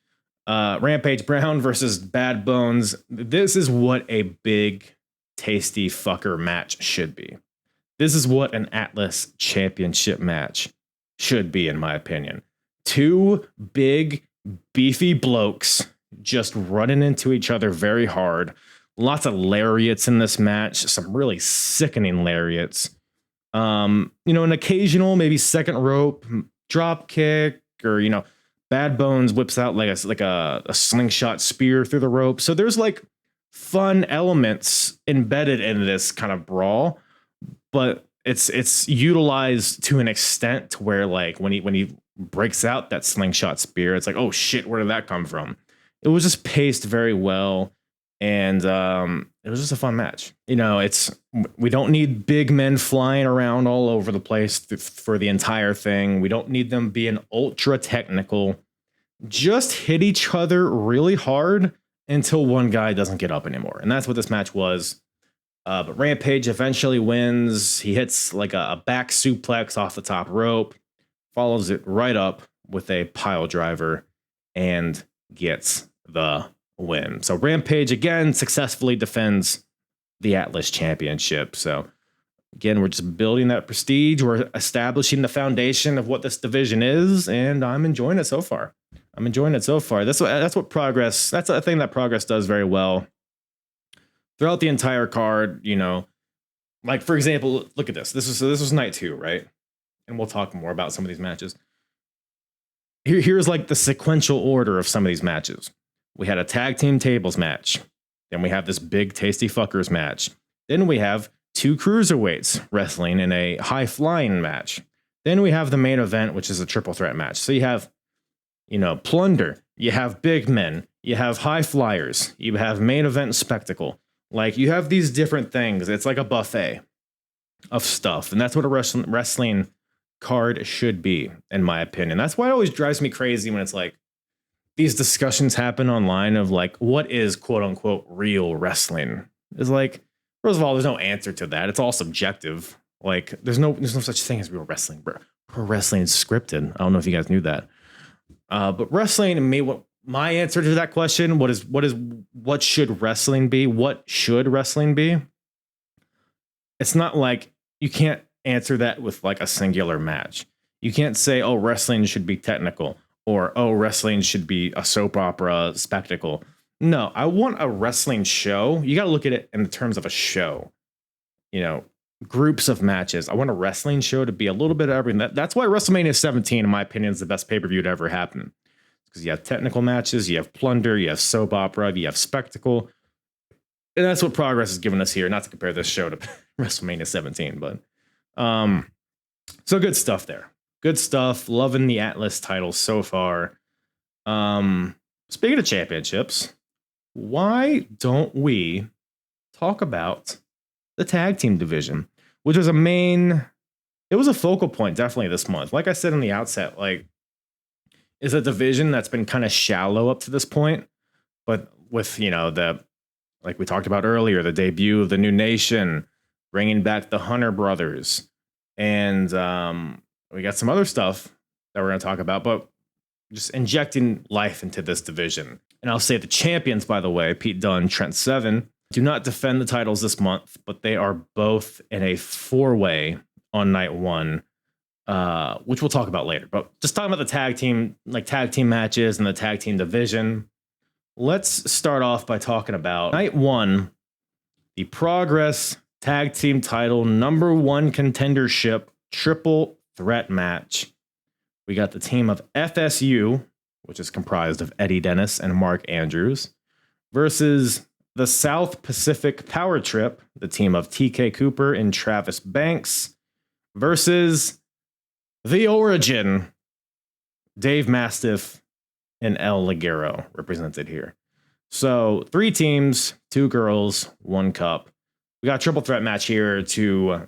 Rampage Brown versus Bad Bones. This is what a big, tasty fucker match should be. This is what an Atlas Championship match should be, in my opinion. Two big, beefy blokes just running into each other very hard. Lots of lariats in this match. Some really sickening lariats. An occasional maybe second rope drop kick, or Bad Bones whips out like a slingshot spear through the rope. So there's like fun elements embedded in this kind of brawl, but it's utilized to an extent to where like when he breaks out that slingshot spear, it's like, oh shit, where did that come from? It was just paced very well, and it was just a fun match. We don't need big men flying around all over the place for the entire thing. We don't need them being ultra technical. Just hit each other really hard until one guy doesn't get up anymore. And that's what this match was. But Rampage eventually wins. He hits like a back suplex off the top rope, follows it right up with a pile driver, and gets the win. So Rampage again successfully defends the Atlas Championship. So again, we're just building that prestige. We're establishing the foundation of what this division is, and I'm enjoying it so far. That's what Progress. That's a thing that Progress does very well throughout the entire card. Like for example, look at this. This was night 2, right? And we'll talk more about some of these matches. Here's like the sequential order of some of these matches. We had a tag team tables match. Then we have this big tasty fuckers match. Then we have 2 cruiserweights wrestling in a high flying match. Then we have the main event, which is a triple threat match. So you have, plunder, you have big men, you have high flyers, you have main event spectacle. Like, you have these different things. It's like a buffet of stuff. And that's what a wrestling card should be, in my opinion. That's why it always drives me crazy when it's like these discussions happen online of like, what is quote unquote real wrestling? It's like, first of all, there's no answer to that. It's all subjective. Like, there's no such thing as real wrestling. Pro wrestling is scripted. I don't know if you guys knew that. But wrestling, and me, what my answer to that question, what should wrestling be? What should wrestling be? It's not like you can't answer that with like a singular match. You can't say, oh, wrestling should be technical, or oh, wrestling should be a soap opera spectacle. No, I want a wrestling show. You got to look at it in the terms of a show. You know, groups of matches. I want a wrestling show to be a little bit of everything. That's why WrestleMania 17, in my opinion, is the best pay-per-view to ever happen. Because you have technical matches, you have plunder, you have soap opera, you have spectacle. And that's what Progress has given us here. Not to compare this show to WrestleMania 17, but so good stuff there. Good stuff. Loving the Atlas title so far. Speaking of championships, why don't we talk about the tag team division, which was it was a focal point definitely this month. Like I said in the outset, like, is a division that's been kind of shallow up to this point, but with, you know, like we talked about earlier, the debut of the New Nation, bringing back the Hunter brothers, and we got some other stuff that we're going to talk about, but just injecting life into this division. And I'll say the champions, by the way, Pete Dunne, Trent Seven, do not defend the titles this month, but they are both in a 4-way on night one, which we'll talk about later. But just talking about the tag team matches and the tag team division. Let's start off by talking about night one, the Progress Tag Team title #1 contendership triple threat match. We got the team of FSU, which is comprised of Eddie Dennis and Mark Andrews, versus the South Pacific Power Trip, the team of TK Cooper and Travis Banks, versus the Origin, Dave Mastiff and El Ligero, represented here. So 3 teams, 2 girls, 1 cup. We got a triple threat match here to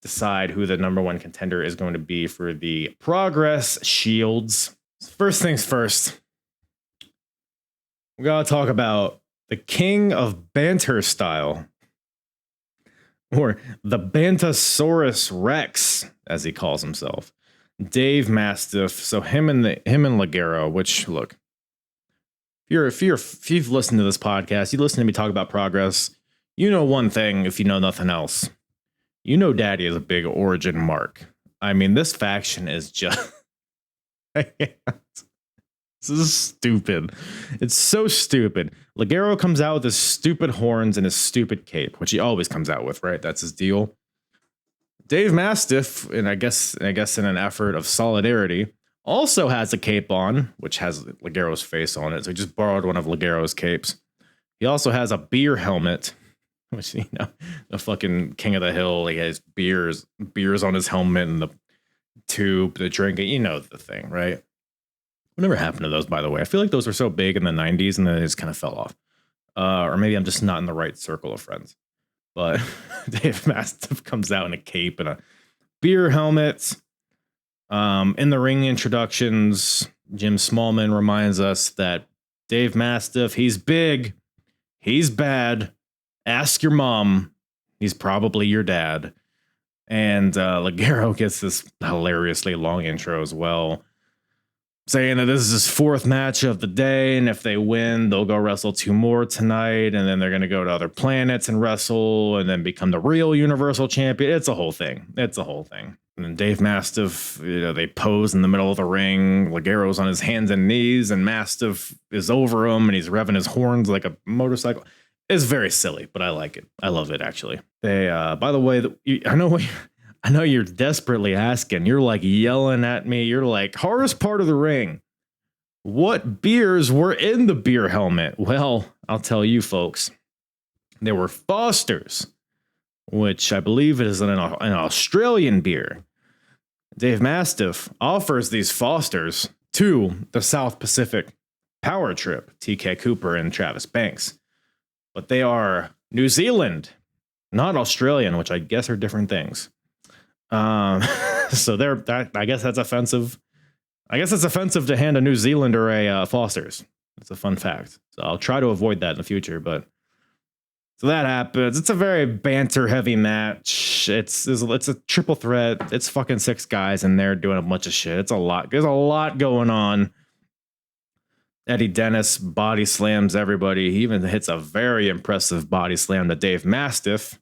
decide who the #1 contender is going to be for the Progress Shields. First things first, we got to talk about the king of banter style, or the Bantosaurus Rex, as he calls himself, Dave Mastiff. So him and Ligero, which, look, if you've listened to this podcast, you listen to me talk about Progress, you know one thing, if you know nothing else, you know Daddy is a big Origin mark. I mean, this faction is just this is stupid. It's so stupid. Ligero comes out with his stupid horns and his stupid cape, which he always comes out with, right? That's his deal. Dave Mastiff, and I guess in an effort of solidarity, also has a cape on, which has Ligero's face on it. So he just borrowed one of Ligero's capes. He also has a beer helmet, which, you know, the fucking king of the hill. He has beers on his helmet and the tube, the drink. You know the thing, right? Whatever happened to those, by the way? I feel like those were so big in the 90s and then they just kind of fell off. Or maybe I'm just not in the right circle of friends. But Dave Mastiff comes out in a cape and a beer helmet. In the ring introductions, Jim Smallman reminds us that Dave Mastiff, he's big, he's bad. Ask your mom. He's probably your dad. And Ligero gets this hilariously long intro as well, saying that this is his 4th match of the day, and if they win, they'll go wrestle 2 more tonight, and then they're going to go to other planets and wrestle, and then become the real Universal Champion. It's a whole thing. And then Dave Mastiff, you know, they pose in the middle of the ring. Ligero's on his hands and knees, and Mastiff is over him, and he's revving his horns like a motorcycle. It's very silly, but I like it. I love it, actually. They, by the way, I know you're desperately asking. You're like yelling at me. You're like, hardest part of the ring. What beers were in the beer helmet? Well, I'll tell you folks. There were Foster's, which I believe is an Australian beer. Dave Mastiff offers these Foster's to the South Pacific Power Trip, TK Cooper and Travis Banks. but they are New Zealand, not Australian, which I guess are different things. So I guess that's offensive. I guess it's offensive to hand a New Zealander a Foster's. It's a fun fact. So I'll try to avoid that in the future. But so that happens. It's a very banter heavy match. It's a triple threat. It's fucking 6 guys in there doing a bunch of shit. It's a lot. There's a lot going on. Eddie Dennis body slams everybody. He even hits a very impressive body slam to Dave Mastiff,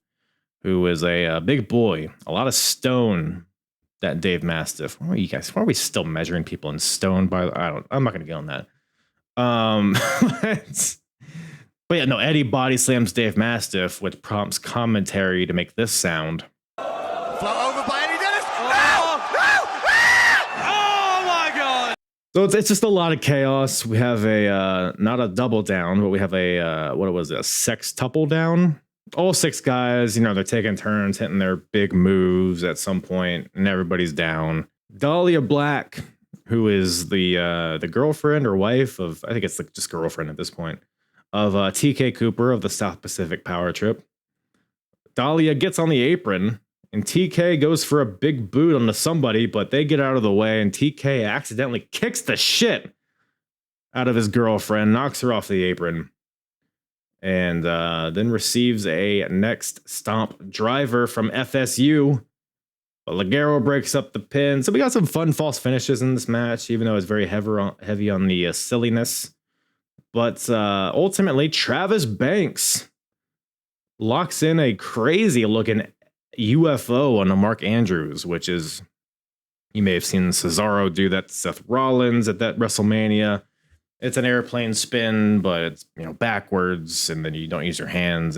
who is a big boy. A lot of stone. That Dave Mastiff. Why are you guys? Why are we still measuring people in stone? I'm not going to get on that. But yeah, no. Eddie body slams Dave Mastiff, which prompts commentary to make this sound. Float over by Eddie Dennis. Oh my God! So it's just a lot of chaos. We have a not a double down, but we have a a sextuple down. All 6 guys, they're taking turns hitting their big moves at some point, and everybody's down. Dahlia Black, who is the girlfriend or wife of, I think it's just girlfriend at this point, of TK Cooper of the South Pacific Power Trip. Dahlia gets on the apron, and TK goes for a big boot onto somebody, but they get out of the way, and TK accidentally kicks the shit out of his girlfriend, knocks her off the apron. And then receives a next stomp driver from FSU. But Ligero breaks up the pin. So we got some fun false finishes in this match, even though it's very heavy on the silliness. But ultimately, Travis Banks locks in a crazy looking UFO on a Mark Andrews, which is, you may have seen Cesaro do that to Seth Rollins at that WrestleMania. It's an airplane spin, but it's backwards, and then you don't use your hands.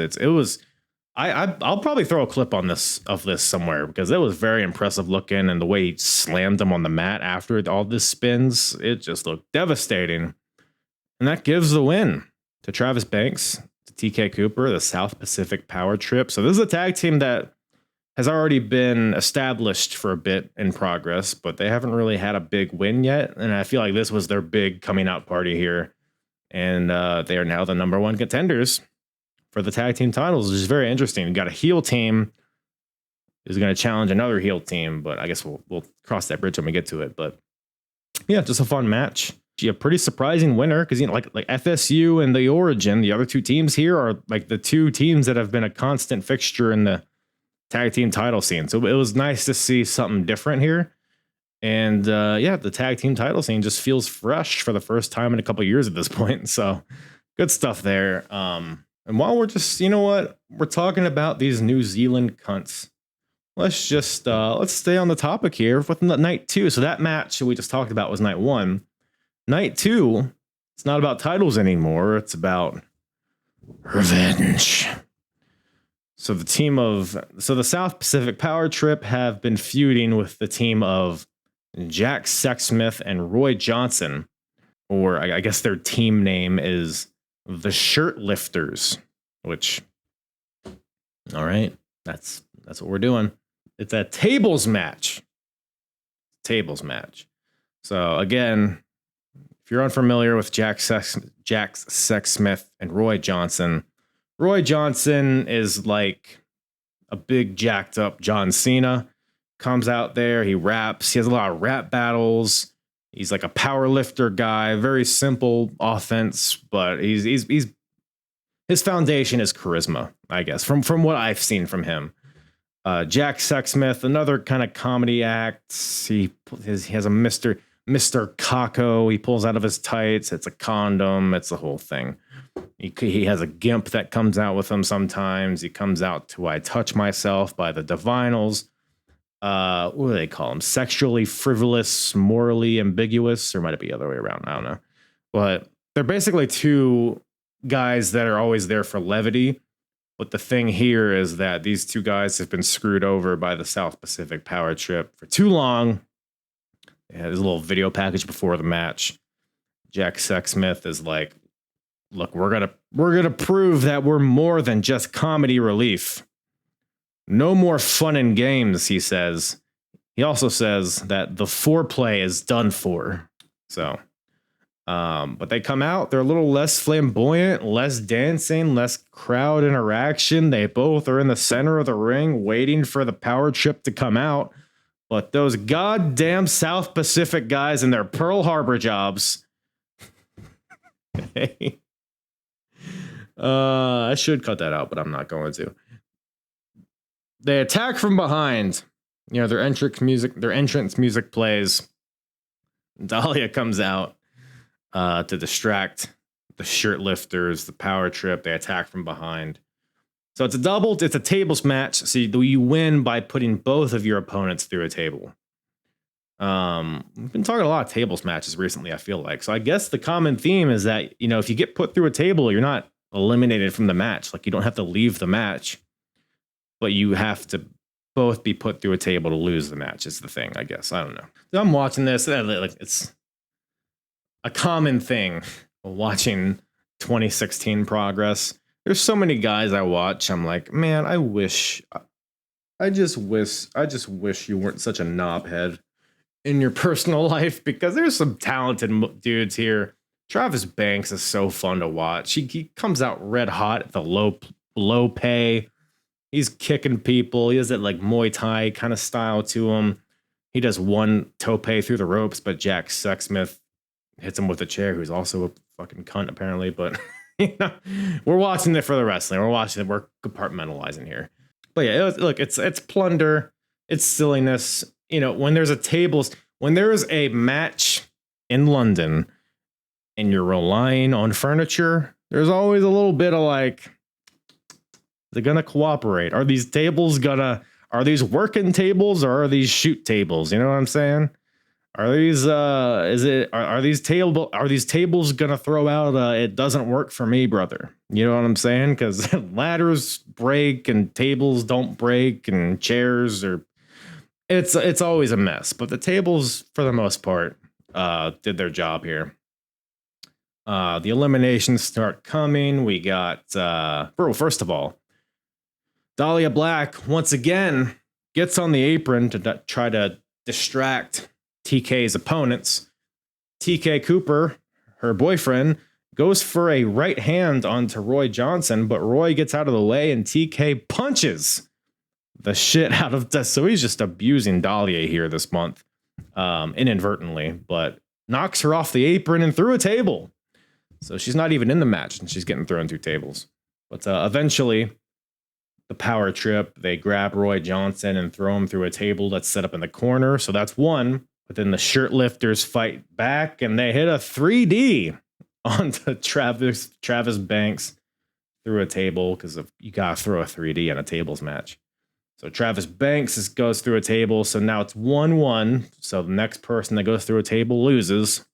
I'll probably throw a clip of this somewhere because it was very impressive looking, and the way he slammed him on the mat after all this spins, it just looked devastating. And that gives the win to Travis Banks, to TK Cooper, the South Pacific Power Trip. So this is a tag team that has already been established for a bit in progress, but they haven't really had a big win yet. And I feel like this was their big coming out party here. And they are now the number 1 contenders for the tag team titles, which is very interesting. You got a heel team who's going to challenge another heel team, but I guess we'll cross that bridge when we get to it. But yeah, just a fun match. A pretty surprising winner because like FSU and the Origin, the other 2 teams here are like the 2 teams that have been a constant fixture in the tag team title scene. So it was nice to see something different here. And the tag team title scene just feels fresh for the first time in a couple of years at this point. So good stuff there. And while we're just, we're talking about these New Zealand cunts, let's stay on the topic here with night 2. So that match we just talked about was night 1. Night 2, it's not about titles anymore. It's about revenge. So the South Pacific Power Trip have been feuding with the team of Jack Sexsmith and Roy Johnson, or I guess their team name is the Shirt Lifters, which, all right, that's what we're doing. It's a tables match. So again, if you're unfamiliar with Jack Sexsmith and Roy Johnson is like a big jacked up John Cena. Comes out there, he raps. He has a lot of rap battles. He's like a power lifter guy, very simple offense, but he's his foundation is charisma, I guess, from what I've seen from him. Jack Sexsmith, another kind of comedy act. He has a Mr. Kako. He pulls out of his tights. It's a condom. It's the whole thing. He has a gimp that comes out with him sometimes. He comes out to I Touch Myself by the Divinals. What do they call him? Sexually frivolous, morally ambiguous, or might it be the other way around? I don't know. But they're basically 2 guys that are always there for levity. But the thing here is that these 2 guys have been screwed over by the South Pacific Power Trip for too long. They had this little video package before the match. Jack Sexsmith is like, look, we're gonna prove that we're more than just comedy relief. No more fun and games, he says. He also says that the foreplay is done for. So But they come out, they're a little less flamboyant, less dancing, less crowd interaction. They both are in the center of the ring waiting for the power trip to come out. But those goddamn South Pacific guys and their Pearl Harbor jobs. Hey. I should cut that out, but I'm not going to. They attack from behind. You know, their entrance music plays. Dahlia comes out to distract the shirt lifters, the power trip. They attack from behind. So it's a tables match. So you win by putting both of your opponents through a table. We've been talking a lot of tables matches recently, I feel like. So I guess the common theme is that, you know, if you get put through a table, you're not eliminated from the match. Like, you don't have to leave the match, but you have to both be put through a table to lose the match is the thing, I guess. I don't know. So I'm watching this, like, it's a common thing watching 2016 Progress. There's so many guys I watch. I'm like, man, I just wish you weren't such a knobhead in your personal life, because there's some talented dudes here. Travis Banks is so fun to watch. He comes out red hot at the low pay. He's kicking people. He has that like Muay Thai kind of style to him. He does one tope through the ropes, but Jack Sexsmith hits him with a chair, who's also a fucking cunt apparently. But you know, we're watching it for the wrestling. We're compartmentalizing here. But yeah, it's plunder. It's silliness. You know, when there's a match in London and you're relying on furniture, there's always a little bit of like, they're gonna cooperate. Are these working tables, or are these shoot tables? You know what I'm saying? Are these tables gonna throw out it doesn't work for me, brother? You know what I'm saying? Because ladders break and tables don't break and chairs are. It's always a mess, but the tables, for the most part, did their job here. The eliminations start coming. We got, first of all, Dahlia Black once again gets on the apron to try to distract TK's opponents. TK Cooper, her boyfriend, goes for a right hand onto Roy Johnson, but Roy gets out of the way and TK punches the shit out of this. So he's just abusing Dahlia here this month, inadvertently, but knocks her off the apron and through a table. So she's not even in the match and she's getting thrown through tables. But eventually, the power trip, they grab Roy Johnson and throw him through a table that's set up in the corner. So that's one. But then the shirt lifters fight back and they hit a 3D onto Travis Banks through a table, because you got to throw a 3D in a tables match. So Travis Banks goes through a table. So now it's 1-1. So the next person that goes through a table loses.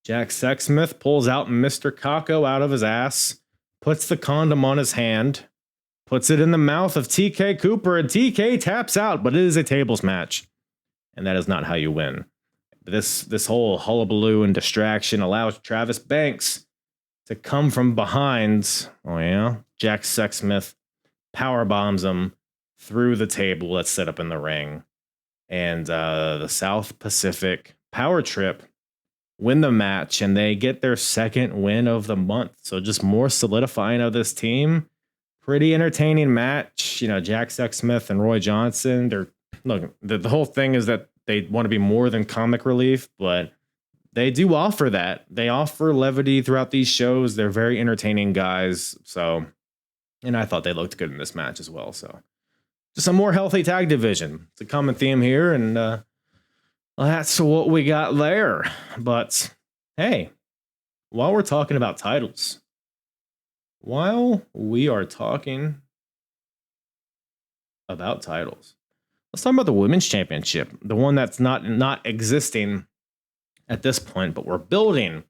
Jack Sexsmith pulls out Mr. Kako out of his ass, puts the condom on his hand, puts it in the mouth of TK Cooper, and TK taps out, but it is a tables match. And that is not how you win. This whole hullabaloo and distraction allows Travis Banks to come from behind. Oh yeah, Jack Sexsmith power bombs him through the table that's set up in the ring. And the South Pacific Power Trip win the match, and they get their second win of the month. So just more solidifying of this team. Pretty entertaining match. You know, Jack Sexsmith and Roy Johnson, the whole thing is that they want to be more than comic relief, but they do offer that. They offer levity throughout these shows. They're very entertaining guys. So, and I thought they looked good in this match as well. So just a more healthy tag division. It's a common theme here, and that's what we got there. But hey, while we're talking about titles, let's talk about the Women's Championship, the one that's not existing at this point, but we're building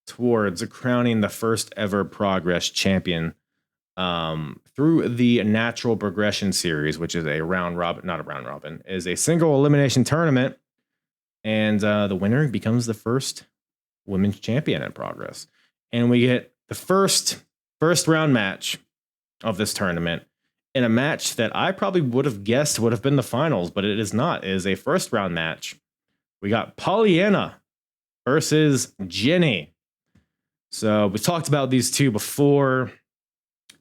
towards crowning the first ever Progress champion through the Natural Progression Series, which is is a single elimination tournament. And the winner becomes the first women's champion in Progress. And we get the first round match of this tournament in a match that I probably would have guessed would have been the finals, but it is not. It is a first round match. We got Pollyanna versus Ginny. So we talked about these two before.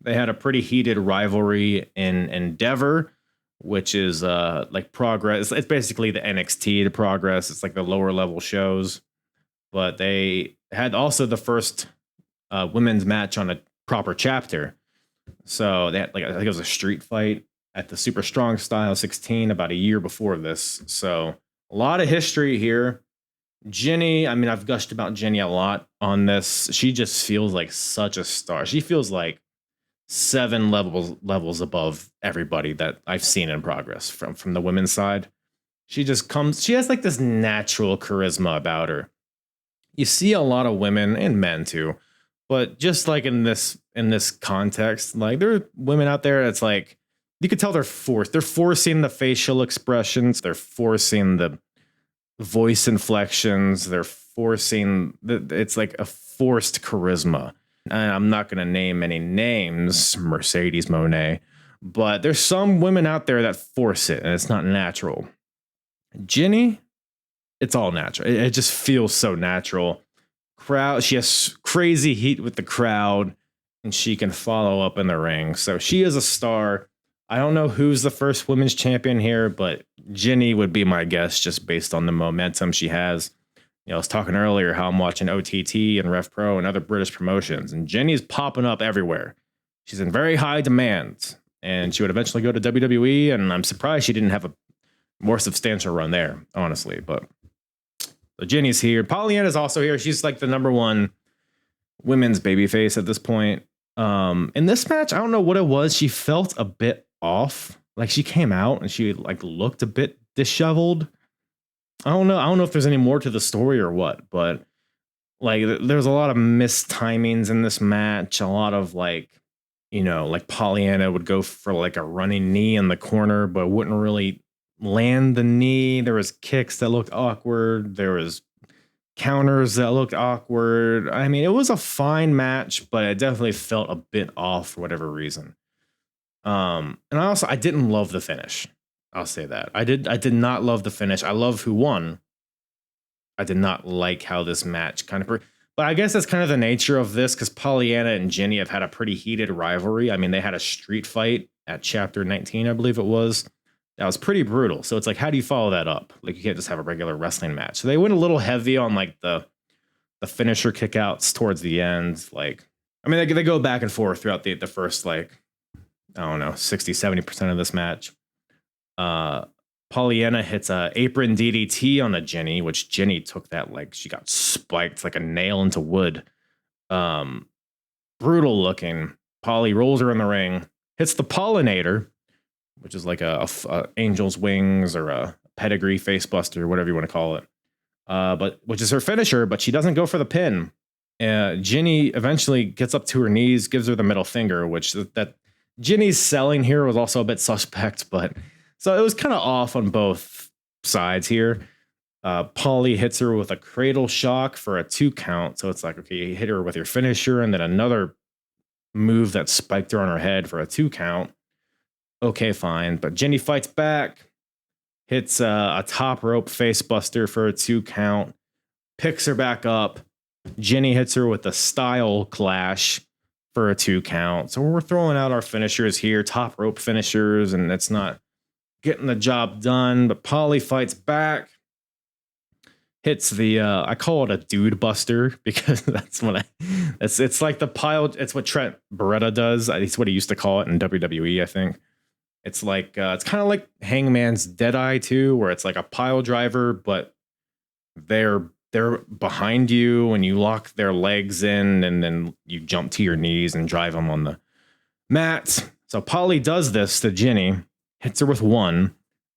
They had a pretty heated rivalry in Endeavor, which is like Progress. It's basically the NXT to Progress. It's like the lower level shows. But they had also the first women's match on a proper chapter. So they had, like, I think it was a street fight at the Super Strong Style 16 about a year before this. So a lot of history here. Ginny, I mean, I've gushed about Ginny a lot on this. She just feels like such a star. She feels like 7 levels above everybody that I've seen in Progress from the women's side. She has like this natural charisma about her. You see a lot of women and men too, but just like in this context, like there are women out there that's like, you could tell they're forcing the facial expressions, they're forcing the voice inflections, they're forcing it's like a forced charisma. And I'm not going to name any names, Mercedes Monet, but there's some women out there that force it and it's not natural. Ginny, it's all natural. It just feels so natural. She has crazy heat with the crowd and she can follow up in the ring. So she is a star. I don't know who's the first women's champion here, but Ginny would be my guess just based on the momentum she has. You know, I was talking earlier how I'm watching OTT and Rev Pro and other British promotions, and Ginny's popping up everywhere. She's in very high demand, and she would eventually go to WWE, and I'm surprised she didn't have a more substantial run there, honestly. But so Ginny's here. Pollyanna's also here. She's like the number one women's babyface at this point. In this match, I don't know what it was. She felt a bit off. Like she came out and she like looked a bit disheveled. I don't know if there's any more to the story or what, but like there's a lot of missed timings in this match. A lot of like, you know, like Pollyanna would go for like a running knee in the corner, but wouldn't really land the knee. There was kicks that looked awkward. There was counters that looked awkward. I mean, it was a fine match, but it definitely felt a bit off for whatever reason. And I didn't love the finish. I'll say that. I did not love the finish. I love who won. I did not like how this match but I guess that's kind of the nature of this because Pollyanna and Ginny have had a pretty heated rivalry. I mean, they had a street fight at chapter 19, I believe it was. That was pretty brutal. So it's like, how do you follow that up? Like, you can't just have a regular wrestling match. So they went a little heavy on like the finisher kickouts towards the end. Like, I mean, they go back and forth throughout the first, like, I don't know, 60-70% of this match. Pollyanna hits a apron DDT on the Ginny, which Ginny took that like she got spiked like a nail into wood. Brutal looking. Polly rolls her in the ring, hits the pollinator, which is like a angel's wings or a pedigree face buster, whatever you want to call it. But which is her finisher, but she doesn't go for the pin. Ginny eventually gets up to her knees, gives her the middle finger, which that Ginny's selling here was also a bit suspect, but so it was kind of off on both sides here. Polly hits her with a cradle shock for a 2 count. So it's like, okay, you hit her with your finisher and then another move that spiked her on her head for a 2 count. Okay, fine. But Ginny fights back, hits a top rope face buster for a 2 count, picks her back up. Ginny hits her with a style clash for a 2 count. So we're throwing out our finishers here, top rope finishers, and it's not getting the job done. But Polly fights back, hits the I call it a dude buster because that's what it's like the pile. It's what Trent Beretta does. It's what he used to call it in WWE, I think. It's like it's kind of like Hangman's Deadeye too, where it's like a pile driver, but they're behind you and you lock their legs in and then you jump to your knees and drive them on the mat. So Polly does this to Ginny, hits her with 1,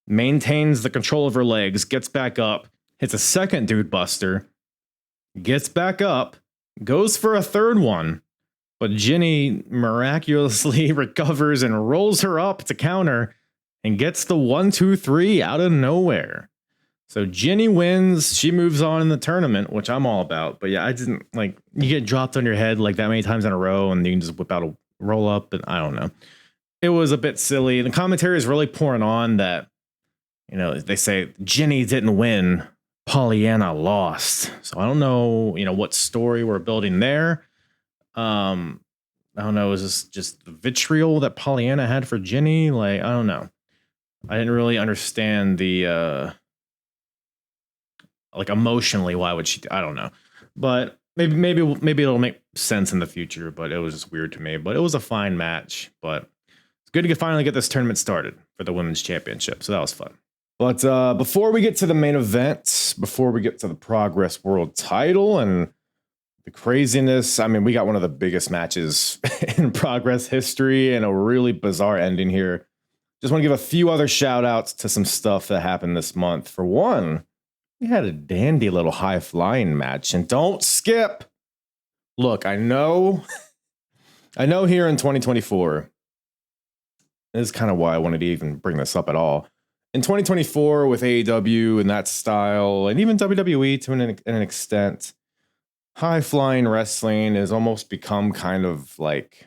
maintains the control of her legs, gets back up, hits a second dude buster, gets back up, goes for a 3rd one, but Ginny miraculously recovers and rolls her up to counter and gets the 1, 2, 3 out of nowhere. So Ginny wins. She moves on in the tournament, which I'm all about. But yeah, I didn't like, you get dropped on your head like that many times in a row and you can just whip out a roll up. And I don't know. It was a bit silly. The commentary is really pouring on that, you know, they say Ginny didn't win. Pollyanna lost. So I don't know, what story we're building there. I don't know. Is this just the vitriol that Pollyanna had for Jenny? Like, I don't know. I didn't really understand the, like emotionally, why would she, I don't know. But maybe it'll make sense in the future, but it was just weird to me. But it was a fine match, but it's good to finally get this tournament started for the women's championship. So that was fun. But before we get to the main event, before we get to the Progress World title and the craziness, I mean, we got one of the biggest matches in Progress history and a really bizarre ending here. Just want to give a few other shout outs to some stuff that happened this month. For one, we had a dandy little high flying match, and don't skip. Look, I know here in 2024, this is kind of why I wanted to even bring this up at all. In 2024, with AEW and that style, and even WWE to an extent, high-flying wrestling has almost become kind of like,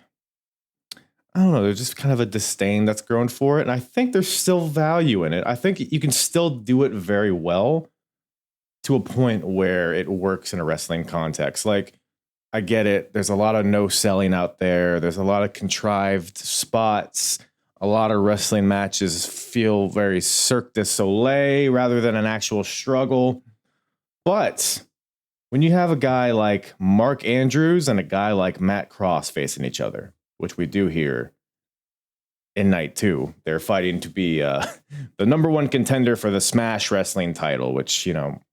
I don't know, there's just kind of a disdain that's grown for it, and I think there's still value in it. I think you can still do it very well to a point where it works in a wrestling context. Like, I get it. There's a lot of no-selling out there. There's a lot of contrived spots. A lot of wrestling matches feel very Cirque du Soleil rather than an actual struggle. But when you have a guy like Mark Andrews and a guy like Matt Cross facing each other, which we do here in night 2, they're fighting to be the number 1 contender for the Smash Wrestling title, which,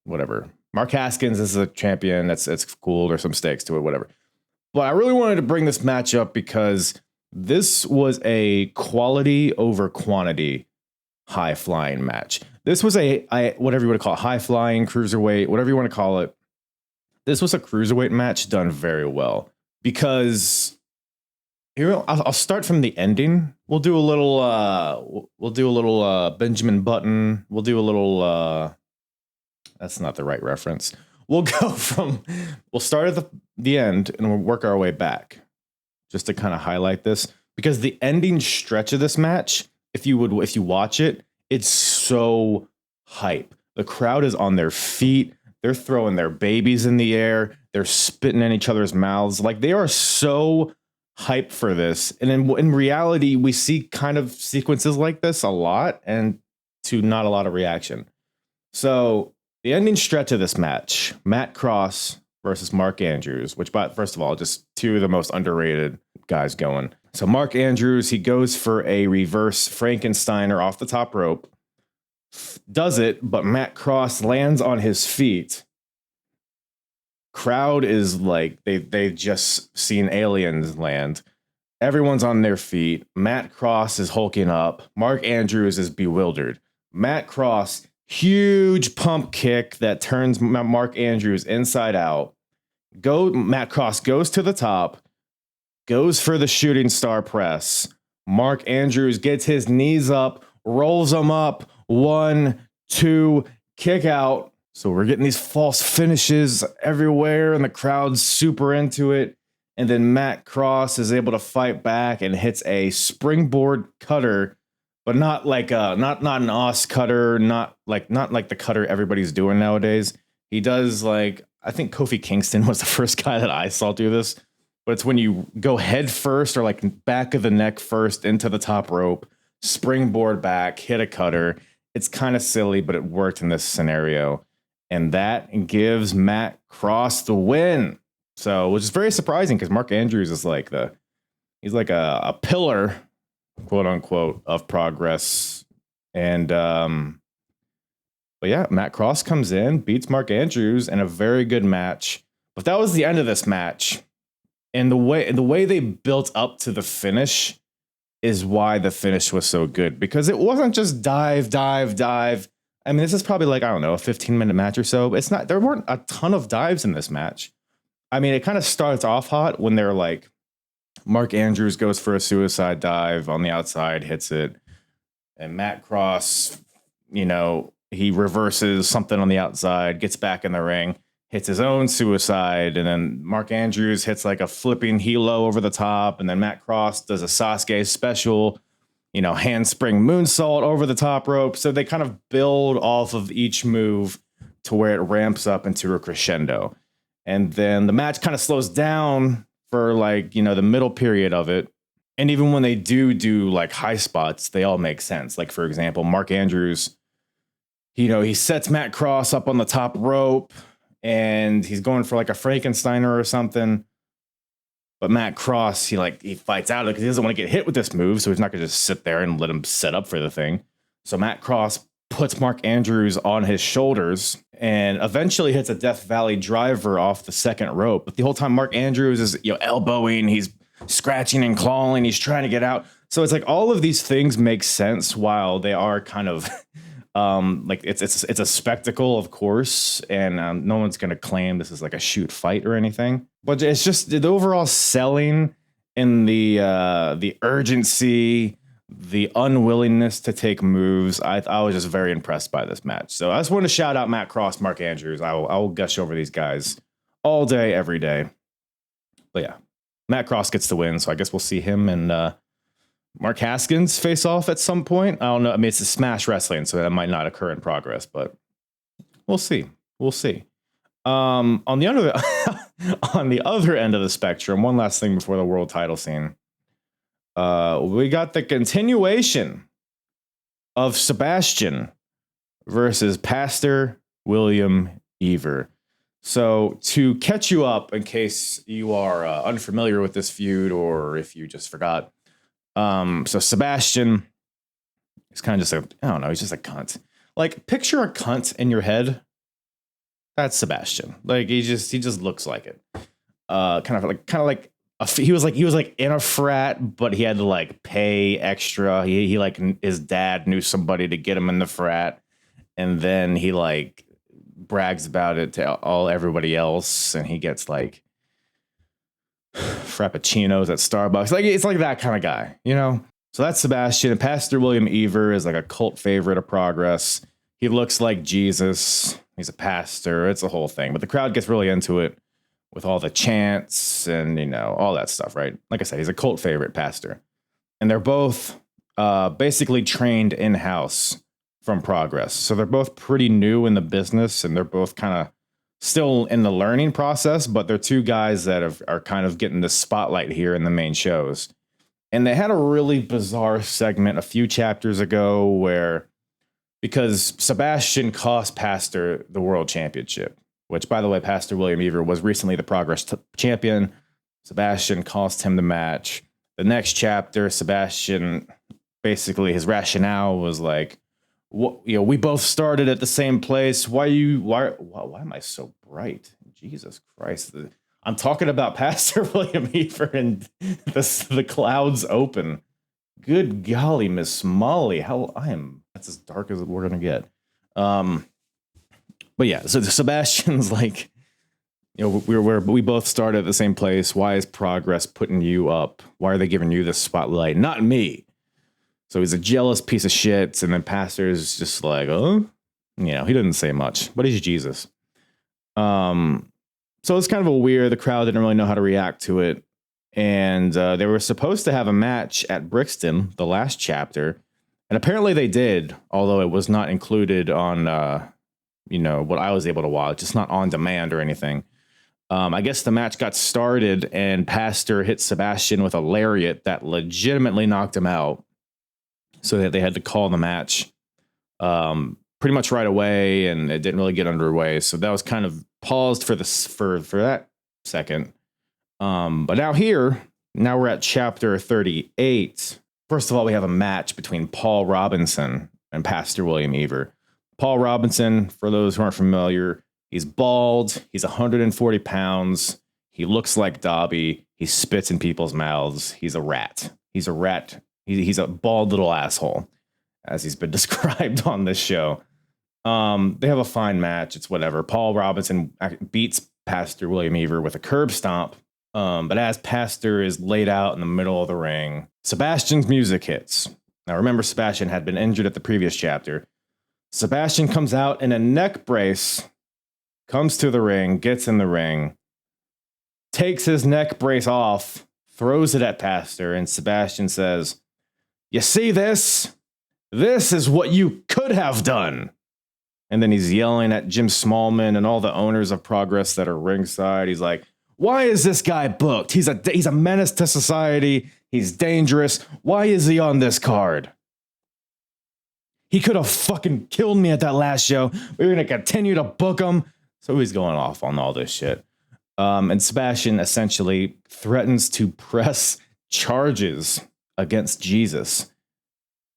whatever. Mark Haskins is a champion. It's cool. There's some stakes to it, whatever. But I really wanted to bring this match up because this was a quality over quantity high flying match. This was whatever you want to call it, high flying, cruiserweight, whatever you want to call it. This was a cruiserweight match done very well because here I'll start from the ending. We'll do a little Benjamin Button. We'll do a little that's not the right reference. We'll start at the end and we'll work our way back. Just to kind of highlight this, because the ending stretch of this match, if you watch it, it's so hype. The crowd is on their feet. They're throwing their babies in the air. They're spitting in each other's mouths. Like, they are so hyped for this. And in reality, we see kind of sequences like this a lot and to not a lot of reaction. So the ending stretch of this match, Matt Cross versus Mark Andrews, which, first of all, just two of the most underrated guys going. So Mark Andrews, he goes for a reverse Frankensteiner off the top rope, does it, but Matt Cross lands on his feet. Crowd is like, they just seen aliens land. Everyone's on their feet. Matt Cross is hulking up. Mark Andrews is bewildered. Matt Cross, huge pump kick that turns Mark Andrews inside out. Matt Cross goes to the top, goes for the shooting star press. Mark Andrews gets his knees up, rolls them up. 1, 2, kick out. So we're getting these false finishes everywhere, and the crowd's super into it. And then Matt Cross is able to fight back and hits a springboard cutter, but not like not an os cutter, not like the cutter everybody's doing nowadays. He does, like, I think Kofi Kingston was the first guy that I saw do this, but it's when you go head first or like back of the neck first into the top rope, springboard back, hit a cutter. It's kind of silly, but it worked in this scenario. And that gives Matt Cross the win. So, which is very surprising because Mark Andrews is like he's like a pillar, quote unquote, of Progress. And but yeah, Matt Cross comes in, beats Mark Andrews in a very good match. But that was the end of this match. And the way they built up to the finish is why the finish was so good, because it wasn't just dive. I mean, this is probably like, I don't know, a 15-minute match or so. It's not, there weren't a ton of dives in this match. I mean, it kind of starts off hot when they're like, Mark Andrews goes for a suicide dive on the outside, hits it. And Matt Cross, he reverses something on the outside, gets back in the ring, hits his own suicide. And then Mark Andrews hits like a flipping helo over the top. And then Matt Cross does a Sasuke special, handspring moonsault over the top rope. So they kind of build off of each move to where it ramps up into a crescendo. And then the match kind of slows down for like, you know, the middle period of it. And even when they do like high spots, they all make sense. Like, for example, Mark Andrews, you know, he sets Matt Cross up on the top rope and he's going for like a Frankensteiner or something. But Matt Cross, he fights out of it because he doesn't want to get hit with this move. So he's not going to just sit there and let him set up for the thing. So Matt Cross puts Mark Andrews on his shoulders and eventually hits a Death Valley driver off the second rope. But the whole time Mark Andrews is, you know, elbowing, he's scratching and clawing, he's trying to get out. So it's like all of these things make sense while they are kind of like it's a spectacle, of course, and no one's going to claim this is like a shoot fight or anything. But it's just the overall selling and the urgency, the unwillingness to take moves. I was just very impressed by this match. So I just want to shout out Matt Cross, Mark Andrews. I will gush over these guys all day, every day. But yeah, Matt Cross gets the win. So I guess we'll see him and Mark Haskins face off at some point. I don't know. I mean, it's a Smash Wrestling, so that might not occur in progress, but we'll see. We'll see. On the other end of the spectrum, one last thing before the world title scene. We got the continuation of Sebastian versus Pastor William Ever. So to catch you up, in case you are unfamiliar with this feud or if you just forgot. So Sebastian is kind of just I don't know, he's just a cunt. Like, picture a cunt in your head. That's Sebastian. Like, he just looks like it. He was like in a frat, but he had to like pay extra. He like his dad knew somebody to get him in the frat, and then he like brags about it to everybody else, and he gets like frappuccinos at Starbucks. Like, it's like that kind of guy, you know? So that's Sebastian. And Pastor William Ever is like a cult favorite of Progress. He looks like Jesus. He's a pastor. It's a whole thing. But the crowd gets really into it with all the chants and, you know, all that stuff, right? Like I said, he's a cult favorite pastor. And they're both basically trained in-house from Progress. So they're both pretty new in the business, and they're both kind of still in the learning process, but they're two guys that are kind of getting the spotlight here in the main shows. And they had a really bizarre segment a few chapters ago where, because Sebastian cost Pastor the World Championship, which, by the way, Pastor William Ever was recently the Progress champion. Sebastian cost him the match. The next chapter, Sebastian, basically his rationale was like, what, you know, we both started at the same place. Why am I so bright? Jesus Christ. I'm talking about Pastor William Ever and the clouds open. Good golly, Miss Molly. That's as dark as we're going to get. But yeah, so Sebastian's like, you know, we both started at the same place. Why is Progress putting you up? Why are they giving you the spotlight? Not me. So he's a jealous piece of shit. And then Pastor's just like, oh, you know, he didn't say much, but he's Jesus. So it's kind of a weird, the crowd didn't really know how to react to it. And they were supposed to have a match at Brixton, the last chapter. And apparently they did, although it was not included on, you know, what I was able to watch. It's not on demand or anything. I guess the match got started and Pastor hit Sebastian with a lariat that legitimately knocked him out. So that they had to call the match pretty much right away, and it didn't really get underway. So that was kind of paused for that second. But now we're at chapter 38. First of all, we have a match between Paul Robinson and Pastor William Ever. Paul Robinson, for those who aren't familiar, he's bald. He's 140 pounds. He looks like Dobby. He spits in people's mouths. He's a rat. He's a rat. He's a bald little asshole, as he's been described on this show. They have a fine match. It's whatever. Paul Robinson beats Pastor William Ever with a curb stomp. But as Pastor is laid out in the middle of the ring, Sebastian's music hits. Now, remember, Sebastian had been injured at the previous chapter. Sebastian comes out in a neck brace, comes to the ring, gets in the ring, takes his neck brace off, throws it at Pastor, and Sebastian says, "You see this? This is what you could have done." And then he's yelling at Jim Smallman and all the owners of Progress that are ringside. He's like, why is this guy booked? He's a menace to society. He's dangerous. Why is he on this card? He could have fucking killed me at that last show. We were going to continue to book him. So he's going off on all this shit. And Sebastian essentially threatens to press charges against Jesus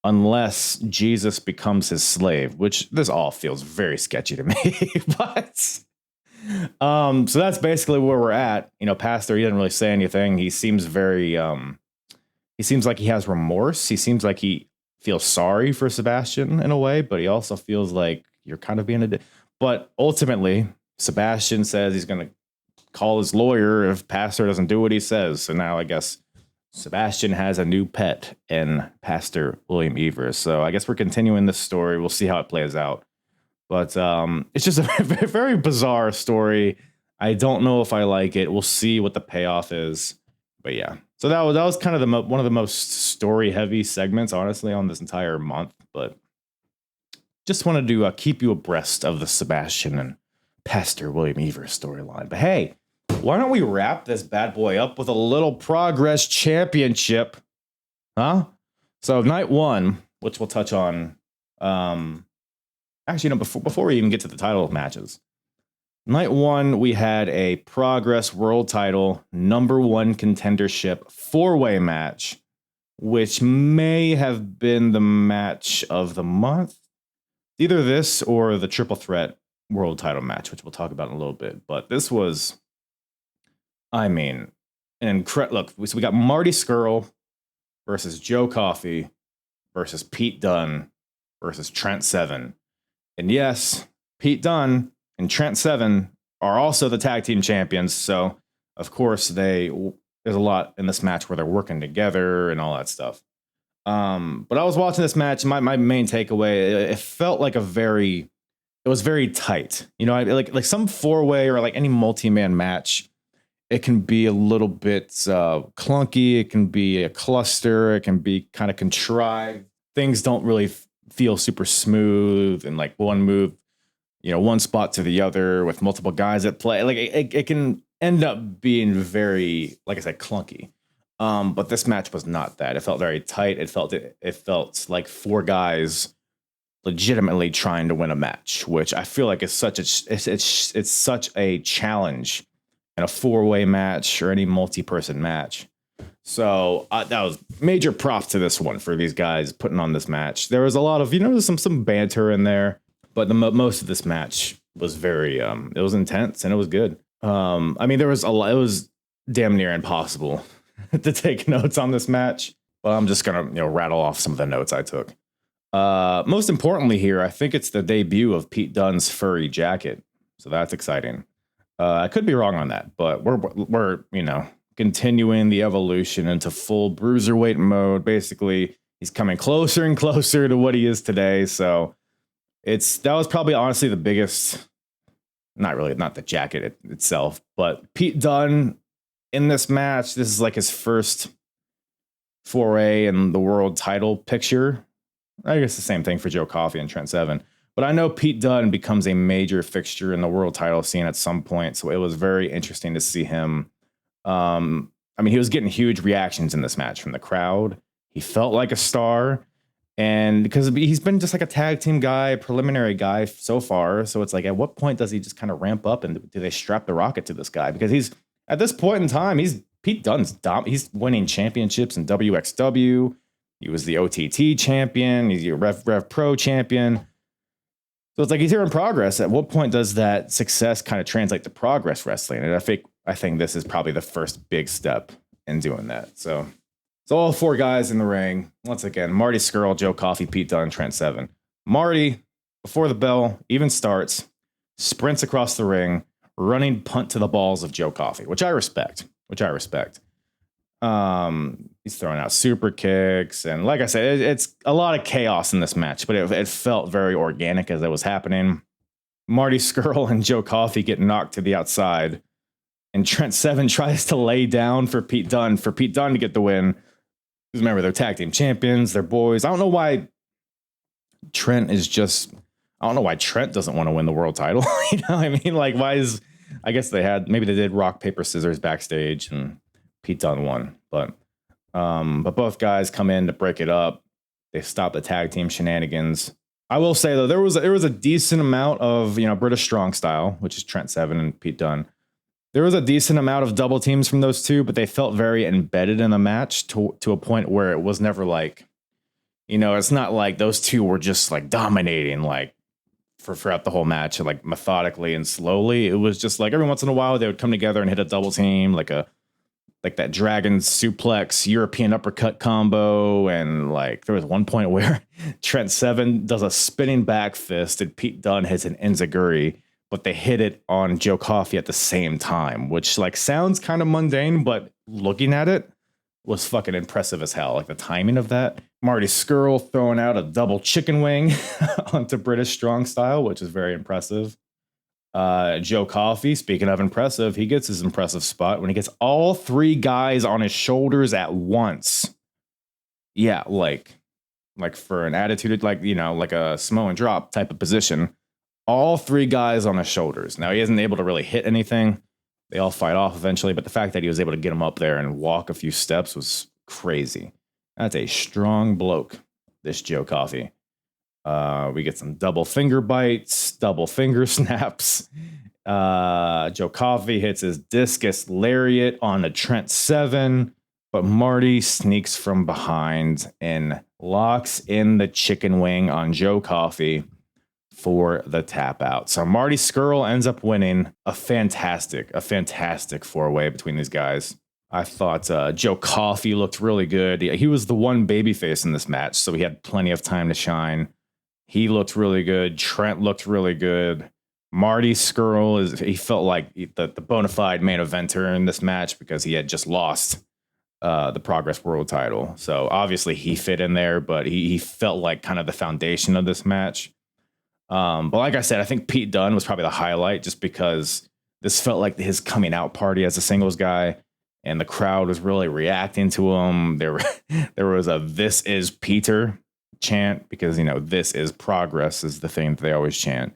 unless Jesus becomes his slave, which this all feels very sketchy to me. But so that's basically where we're at. You know, Pastor, he didn't really say anything. He seems very he seems like he has remorse. He seems like he feels sorry for Sebastian in a way, but he also feels like you're kind of being but ultimately Sebastian says he's going to call his lawyer if Pastor doesn't do what he says. So now I guess Sebastian has a new pet in Pastor William Evers. So I guess we're continuing this story. We'll see how it plays out. But it's just a very bizarre story. I don't know if I like it. We'll see what the payoff is. But yeah, so that was kind of one of the most story heavy segments, honestly, on this entire month. But just wanted to keep you abreast of the Sebastian and Pastor William Evers storyline. But hey, why don't we wrap this bad boy up with a little Progress Championship? Huh? So night one, which we'll touch on. Actually, no, before we even get to the title matches. Night one, we had a Progress World Title #1 Contendership 4-way match, which may have been the match of the month. Either this or the Triple Threat World Title match, which we'll talk about in a little bit. But this was, I mean, look, so we got Marty Scurll versus Joe Coffey versus Pete Dunne versus Trent Seven. And yes, Pete Dunne and Trent Seven are also the tag team champions. So, of course, there's a lot in this match where they're working together and all that stuff. But I was watching this match. My main takeaway, it felt like it was very tight. You know, like some 4-way or like any multi-man match, it can be a little bit clunky. It can be a cluster. It can be kind of contrived. Things don't really feel super smooth and like one move, you know, one spot to the other with multiple guys at play. Like it can end up being very, like I said, clunky. But this match was not that. It felt very tight. It felt like 4 guys legitimately trying to win a match, which I feel like is it's such a challenge in a 4-way match or any multi-person match. So that was major props to this one for these guys putting on this match. There was a lot of, you know, some banter in there, but most of this match was very, it was intense and it was good. I mean, there was a lot, it was damn near impossible to take notes on this match, but I'm just going to, rattle off some of the notes I took. Most importantly here, I think it's the debut of Pete Dunne's furry jacket. So that's exciting. I could be wrong on that, but we're continuing the evolution into full bruiserweight mode. Basically, he's coming closer and closer to what he is today. So that was probably honestly the biggest, not the jacket itself, but Pete Dunne in this match. This is like his first foray in the world title picture. I guess the same thing for Joe Coffey and Trent Seven. But I know Pete Dunne becomes a major fixture in the world title scene at some point. So it was very interesting to see him. I mean, he was getting huge reactions in this match from the crowd. He felt like a star. And because he's been just like a tag team guy, preliminary guy so far. So it's like, at what point does he just kind of ramp up and do they strap the rocket to this guy? Because he's at this point in time, Pete Dunne's he's winning championships in WXW. He was the OTT champion. He's your Rev Pro champion. So it's like he's here in Progress. At what point does that success kind of translate to Progress Wrestling? And I think this is probably the first big step in doing that. So it's all 4 guys in the ring. Once again, Marty Scurll, Joe Coffey, Pete Dunne, Trent Seven. Marty, before the bell even starts, sprints across the ring, running punt to the balls of Joe Coffey, which I respect. He's throwing out super kicks. And like I said, it's a lot of chaos in this match, but it felt very organic as it was happening. Marty Scurll and Joe Coffey get knocked to the outside. And Trent Seven tries to lay down for Pete Dunne to get the win. Because remember, they're tag team champions. They're boys. I don't know why Trent is just I don't know why Trent doesn't want to win the world title. You know what I mean? Like, I guess maybe they did rock, paper, scissors backstage and Pete Dunne won. But both guys come in to break it up. They stop the tag team shenanigans. I will say, though, there was a decent amount of, British strong style, which is Trent Seven and Pete Dunne. There was a decent amount of double teams from those two, but they felt very embedded in the match to a point where it was never like, it's not like those two were just like dominating, like, throughout the whole match, like methodically and slowly. It was just like every once in a while they would come together and hit a double team, like that dragon suplex European uppercut combo. And like there was one point where Trent Seven does a spinning back fist and Pete Dunne hits an enziguri, but they hit it on Joe Coffey at the same time, which like sounds kind of mundane, but looking at it was fucking impressive as hell. Like the timing of that. Marty Scurll throwing out a double chicken wing onto British strong style, which is very impressive. Joe Coffey, speaking of impressive, he gets his impressive spot when he gets all three guys on his shoulders at once. Yeah, like for an attitude, like a Samoan drop type of position. All three guys on his shoulders. Now, he isn't able to really hit anything. They all fight off eventually, but the fact that he was able to get him up there and walk a few steps was crazy. That's a strong bloke, this Joe Coffey. We get some double finger bites, double finger snaps. Joe Coffey hits his discus lariat on the Trent Seven, but Marty sneaks from behind and locks in the chicken wing on Joe Coffey for the tap out. So Marty Scurll ends up winning a fantastic four-way between these guys. I thought Joe Coffey looked really good. He was the one babyface in this match, so he had plenty of time to shine. He looked really good. Trent looked really good. Marty Scurll he felt like the bona fide main eventer in this match because he had just lost the Progress World title. So obviously he fit in there, but he felt like kind of the foundation of this match. But like I said, I think Pete Dunne was probably the highlight just because this felt like his coming out party as a singles guy. And the crowd was really reacting to him. There was a "This is Peter" chant because, this is progress is the thing that they always chant.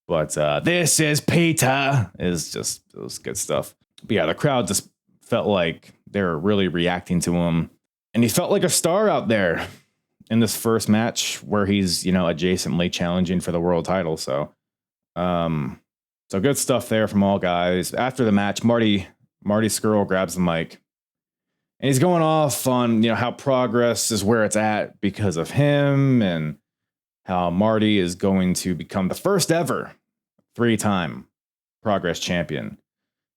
But "This is Peter" it was good stuff. But yeah, the crowd just felt like they were really reacting to him. And he felt like a star out there in this first match where he's, adjacently challenging for the world title. So good stuff there from all guys. After the match, Marty Scurll grabs the mic and he's going off on, how Progress is where it's at because of him and how Marty is going to become the first ever 3-time Progress champion.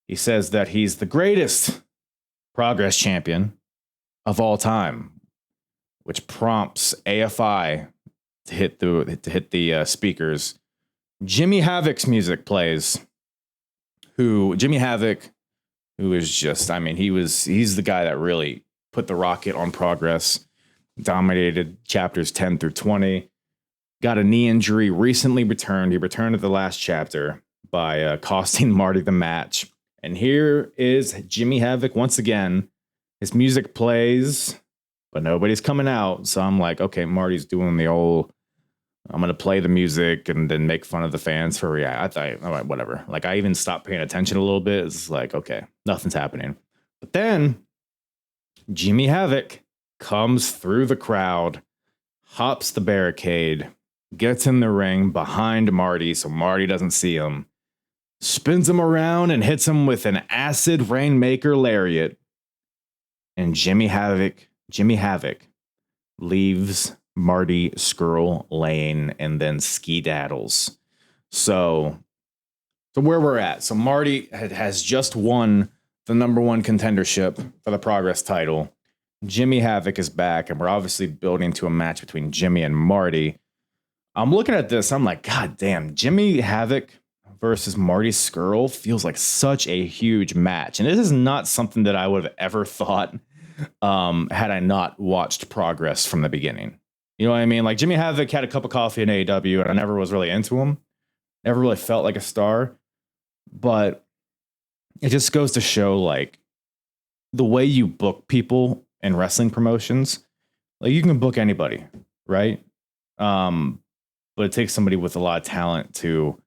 He says that he's the greatest Progress champion of all time, which prompts AFI to hit the speakers. Jimmy Havoc's music plays. Jimmy Havoc, who is just, he's the guy that really put the rocket on Progress, dominated chapters 10 through 20, got a knee injury, recently returned. He returned to the last chapter by costing Marty the match. And here is Jimmy Havoc once again. His music plays, but nobody's coming out. So I'm like, okay, Marty's doing the old, I'm going to play the music and then make fun of the fans for I thought, all right, whatever. Like, I even stopped paying attention a little bit. It's like, okay, nothing's happening. But then Jimmy Havoc comes through the crowd, hops the barricade, gets in the ring behind Marty so Marty doesn't see him, spins him around and hits him with an acid rainmaker lariat. And Jimmy Havoc leaves Marty Scurll laying and then skedaddles. So where we're at. So Marty has just won the #1 contendership for the Progress title. Jimmy Havoc is back, and we're obviously building to a match between Jimmy and Marty. I'm looking at this. I'm like, God damn, Jimmy Havoc versus Marty Scurll feels like such a huge match. And this is not something that I would have ever thought had I not watched Progress from the beginning. You know what I mean? Like, Jimmy Havoc had a cup of coffee in AEW, and I never was really into him. Never really felt like a star. But it just goes to show, like, the way you book people in wrestling promotions. Like, you can book anybody, right? but it takes somebody with a lot of talent to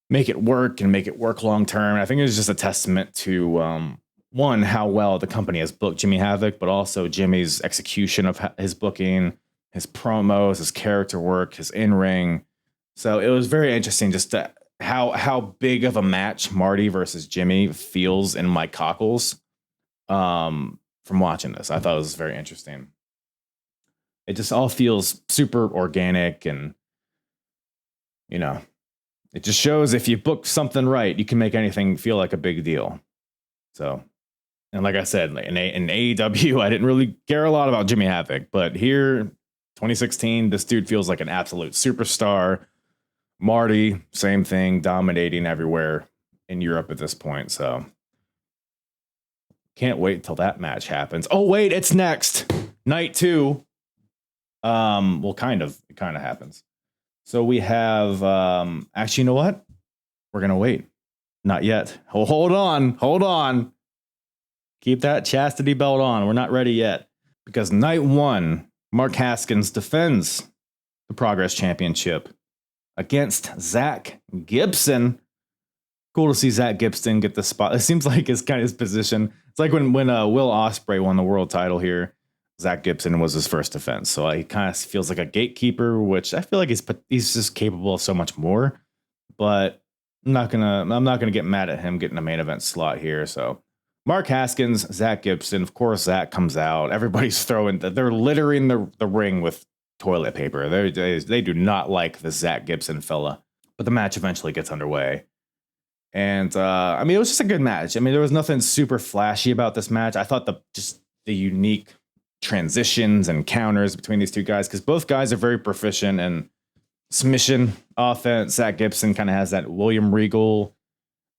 make it work and make it work long term. I think it's just a testament to one, how well the company has booked Jimmy Havoc, but also Jimmy's execution of his booking, his promos, his character work, his in-ring. So it was very interesting just to how big of a match Marty versus Jimmy feels in my cockles from watching this. I thought it was very interesting. It just all feels super organic, and you know, it just shows if you book something right, you can make anything feel like a big deal. So, and like I said, in AEW, I didn't really care a lot about Jimmy Havoc, but here, 2016, this dude feels like an absolute superstar. Marty, same thing, dominating everywhere in Europe at this point. So can't wait till that match happens. Oh, wait, it's next. Night 2. Well, it kind of happens. So we have, actually, you know what? We're going to wait. Not yet. Hold on. Keep that chastity belt on. We're not ready yet. Because night 1, Mark Haskins defends the Progress Championship against Zach Gibson. Cool to see Zach Gibson get the spot. It seems like his kind of his position. It's like when Will Ospreay won the world title here. Zach Gibson was his first defense, so he kind of feels like a gatekeeper, which I feel like he's just capable of so much more. But I'm not gonna get mad at him getting a main event slot here. So Mark Haskins, Zach Gibson. Of course, Zach comes out. Everybody's they're littering the ring with toilet paper. They do not like the Zach Gibson fella. But the match eventually gets underway. And I mean, it was just a good match. I mean, there was nothing super flashy about this match. I thought the unique transitions and counters between these two guys, because both guys are very proficient in submission offense. Zach Gibson kind of has that William Regal,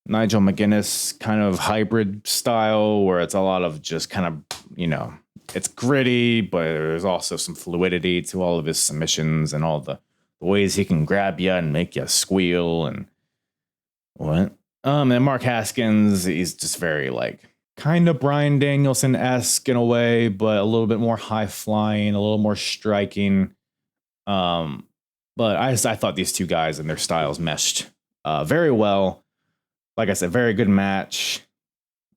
Nigel McGuinness kind of hybrid style, where it's a lot of just kind of, you know, it's gritty, but there's also some fluidity to all of his submissions and all the ways he can grab you and make you squeal and what. And Mark Haskins, he's just very like kind of Bryan Danielson-esque in a way, but a little bit more high flying, a little more striking. But I thought these two guys and their styles meshed very well. Like I said, very good match.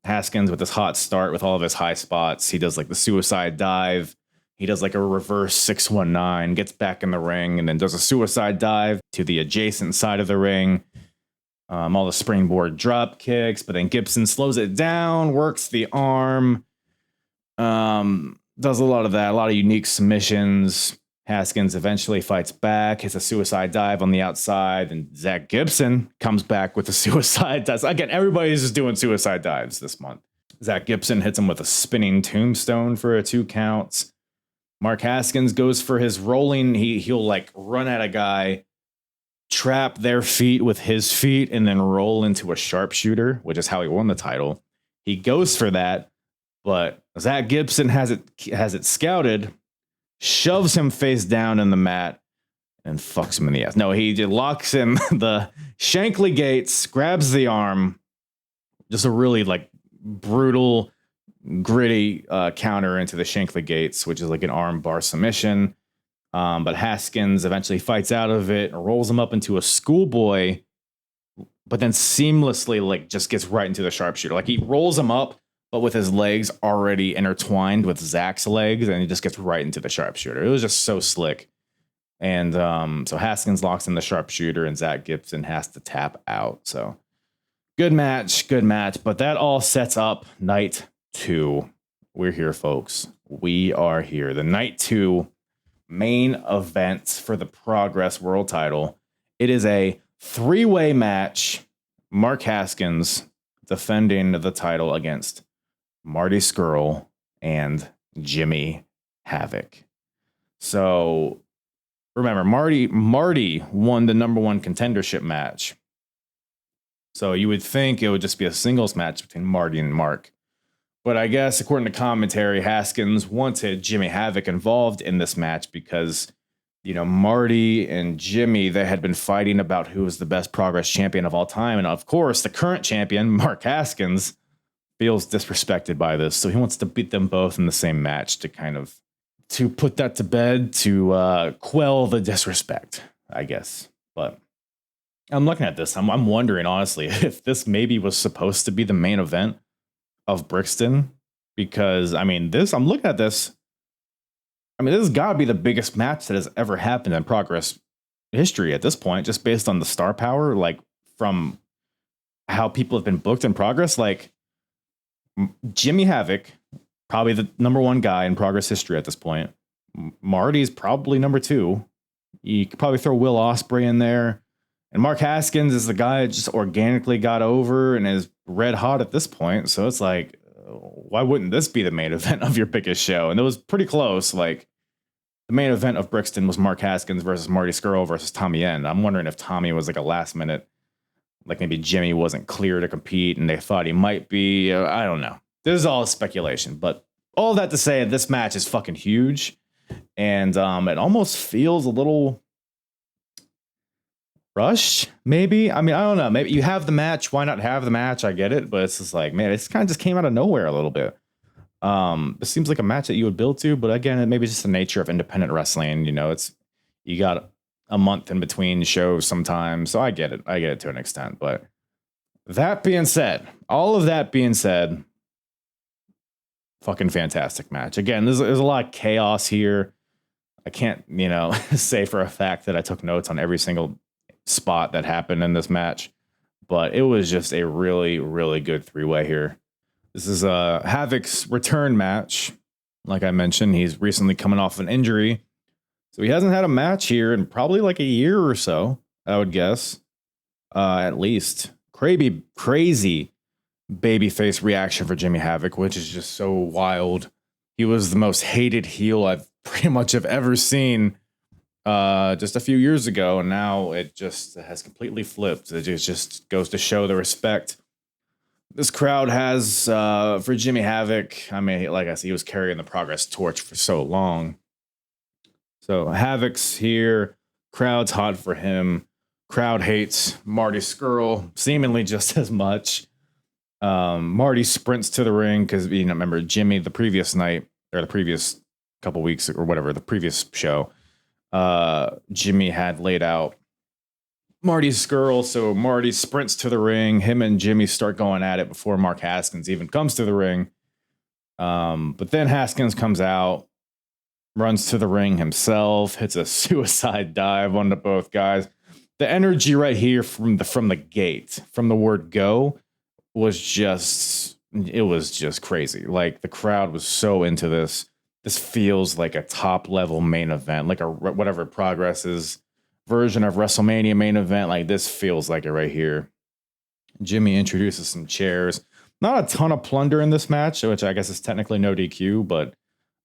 Haskins with this hot start with all of his high spots. He does like the suicide dive. He does like a reverse 619, gets back in the ring, and then does a suicide dive to the adjacent side of the ring. All the springboard drop kicks, but then Gibson slows it down, works the arm, does a lot of that, a lot of unique submissions. Haskins eventually fights back, hits a suicide dive on the outside, and Zach Gibson comes back with a suicide dive. Again, everybody's just doing suicide dives this month. Zach Gibson hits him with a spinning tombstone for a 2 counts. Mark Haskins goes for his rolling. He'll like run at a guy, trap their feet with his feet, and then roll into a sharpshooter, which is how he won the title. He goes for that, but Zach Gibson has it scouted, shoves him face down in the mat, and fucks him in the ass. No, he locks in the Shankly Gates, grabs the arm. Just a really like brutal, gritty counter into the Shankly Gates, which is like an arm bar submission. But Haskins eventually fights out of it and rolls him up into a schoolboy, but then seamlessly like just gets right into the sharpshooter. Like he rolls him up, but with his legs already intertwined with Zach's legs, and he just gets right into the sharpshooter. It was just so slick. And so Haskins locks in the sharpshooter, and Zach Gibson has to tap out. So good match. But that all sets up night 2. We're here, folks. We are here. The night 2 main event for the Progress World title. It is a 3-way match. Mark Haskins defending the title against Marty Scurll and Jimmy Havoc. So remember, Marty won the number 1 contendership match. So you would think it would just be a singles match between Marty and Mark. But I guess, according to commentary, Haskins wanted Jimmy Havoc involved in this match because, you know, Marty and Jimmy, they had been fighting about who was the best Progress champion of all time. And of course, the current champion, Mark Haskins, feels disrespected by this. So he wants to beat them both in the same match to put that to bed, to quell the disrespect. I guess. But I'm looking at this. I'm wondering, honestly, if this maybe was supposed to be the main event of Brixton. Because, I mean, I'm looking at this. I mean, this has got to be the biggest match that has ever happened in Progress history at this point, just based on the star power, like from how people have been booked in Progress. Like Jimmy Havoc, probably the number one guy in Progress history at this point. Marty's probably number two. You could probably throw Will Ospreay in there. And Mark Haskins is the guy that just organically got over and is red hot at this point. So it's like, why wouldn't this be the main event of your biggest show? And it was pretty close. Like the main event of Brixton was Mark Haskins versus Marty Scurll versus Tommy End. I'm wondering if Tommy was like a last minute, like maybe Jimmy wasn't clear to compete and they thought he might be. I don't know. This is all speculation, but all that to say, this match is fucking huge. And it almost feels a little rushed, maybe. I mean, I don't know. Maybe you have the match. Why not have the match? I get it. But it's just like, man, it's kind of just came out of nowhere a little bit. It seems like a match that you would build to. But again, it maybe just the nature of independent wrestling. You know, you got a month in between shows sometimes. So I get it. I get it to an extent. But that being said, all of that being said, fucking fantastic match. Again, there's a lot of chaos here. I can't, say for a fact that I took notes on every single spot that happened in this match, but it was just a really, really good three-way here. This is Havoc's return match. Like I mentioned, he's recently coming off an injury, so he hasn't had a match here in probably like a year or so, I would guess, at least. Crazy babyface reaction for Jimmy Havoc, which is just so wild. He was the most hated heel I've pretty much have ever seen just a few years ago, and now it just has completely flipped. It just goes to show the respect this crowd has for Jimmy Havoc. I mean, like I said, he was carrying the Progress torch for so long. So Havoc's here. Crowd's hot for him. Crowd hates Marty Scurll seemingly just as much. Marty sprints to the ring because, remember Jimmy the previous night or the previous couple weeks or whatever, the previous show, Jimmy had laid out Marty Scurll. So Marty sprints to the ring. Him and Jimmy start going at it before Mark Haskins even comes to the ring. But then Haskins comes out, runs to the ring himself, hits a suicide dive onto both guys. The energy right here from the gate, from the word go, was just crazy. Like the crowd was so into this. This feels like a top level main event, like a whatever Progress's version of WrestleMania main event. Like this feels like it right here. Jimmy introduces some chairs. Not a ton of plunder in this match, which I guess is technically no DQ, but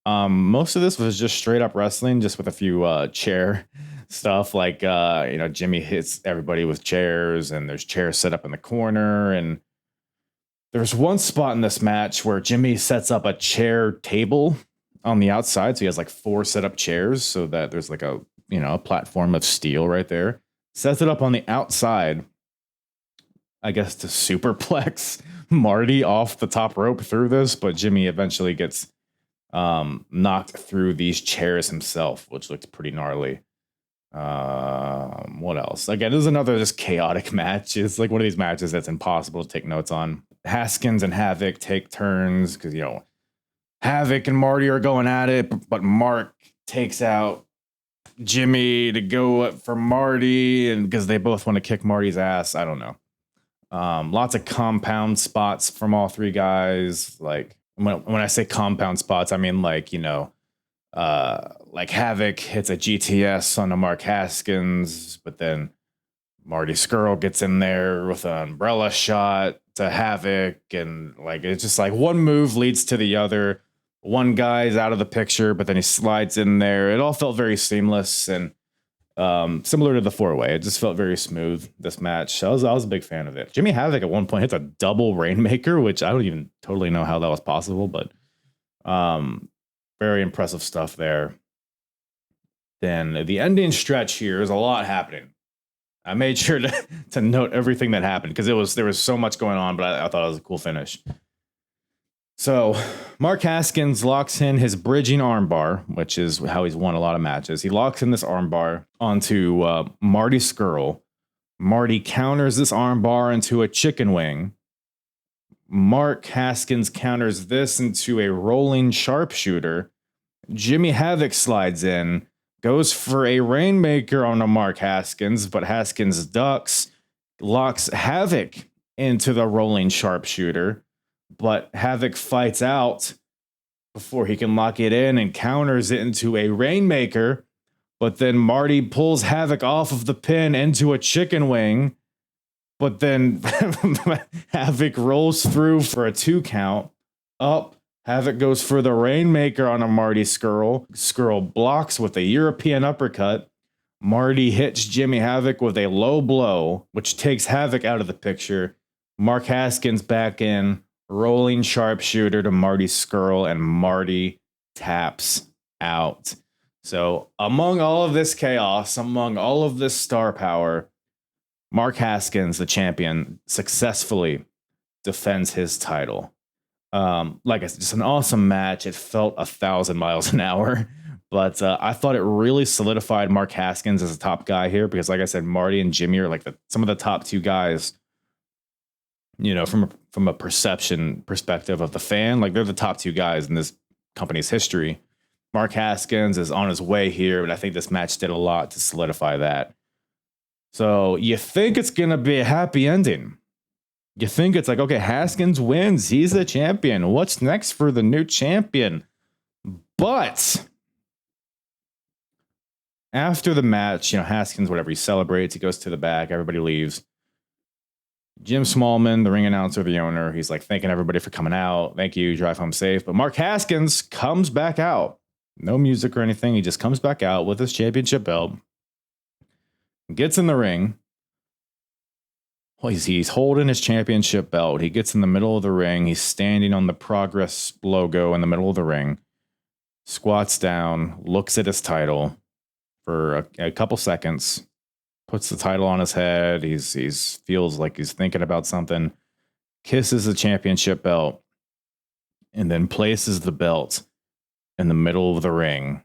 most of this was just straight up wrestling, just with a few chair stuff. Like Jimmy hits everybody with chairs, and there's chairs set up in the corner. And there's one spot in this match where Jimmy sets up a chair table on the outside. So he has like 4 set up chairs so that there's like a platform of steel right there. Sets it up on the outside, I guess, to superplex Marty off the top rope through this. But Jimmy eventually gets knocked through these chairs himself, which looked pretty gnarly. What else? Again, this is another just chaotic match. It's like one of these matches that's impossible to take notes on. Haskins and Havoc take turns because, Havoc and Marty are going at it, but Mark takes out Jimmy to go for Marty, and because they both want to kick Marty's ass. I don't know. Lots of compound spots from all 3 guys. Like when I say compound spots, I mean like Havoc hits a GTS on a Mark Haskins, but then Marty Scurll gets in there with an umbrella shot to Havoc, and like it's just like one move leads to the other. One guy's out of the picture, but then he slides in there. It all felt very seamless and similar to the 4-way. It just felt very smooth, this match. I was a big fan of it. Jimmy Havoc at one point hits a double Rainmaker, which I don't even totally know how that was possible, but very impressive stuff there. Then the ending stretch here is a lot happening. I made sure to note everything that happened because there was so much going on, but I thought it was a cool finish. So Mark Haskins locks in his bridging armbar, which is how he's won a lot of matches. He locks in this armbar onto Marty Scurll. Marty counters this armbar into a chicken wing. Mark Haskins counters this into a rolling sharpshooter. Jimmy Havoc slides in, goes for a rainmaker on a Mark Haskins, but Haskins ducks, locks Havoc into the rolling sharpshooter, but Havoc fights out before he can lock it in and counters it into a rainmaker. But then Marty pulls Havoc off of the pin into a chicken wing. But then Havoc rolls through for a 2 count. Up, Havoc goes for the rainmaker on a Marty Scurll. Scurll blocks with a European uppercut. Marty hits Jimmy Havoc with a low blow, which takes Havoc out of the picture. Mark Haskins back in, rolling sharpshooter to Marty Scurll, and Marty taps out. So among all of this chaos, among all of this star power, Mark Haskins, the champion, successfully defends his title. Like I said, just an awesome match. It felt 1,000 miles an hour, but I thought it really solidified Mark Haskins as a top guy here because, like I said, Marty and Jimmy are like some of the top 2 guys. You know, from a perception perspective of the fan, like they're the top 2 guys in this company's history. Mark Haskins is on his way here, and I think this match did a lot to solidify that. So you think it's going to be a happy ending. You think it's like, okay, Haskins wins. He's the champion. What's next for the new champion? But after the match, you know, Haskins, whatever, he celebrates. He goes to the back. Everybody leaves. Jim Smallman, the ring announcer, the owner, he's like thanking everybody for coming out. Thank you. Drive home safe. But Mark Haskins comes back out. No music or anything. He just comes back out with his championship belt. Gets in the ring. Well, he's holding his championship belt. He gets in the middle of the ring. He's standing on the Progress logo in the middle of the ring. Squats down, looks at his title for a couple seconds, puts the title on his head. He's feels like he's thinking about something, kisses the championship belt, and then places the belt in the middle of the ring,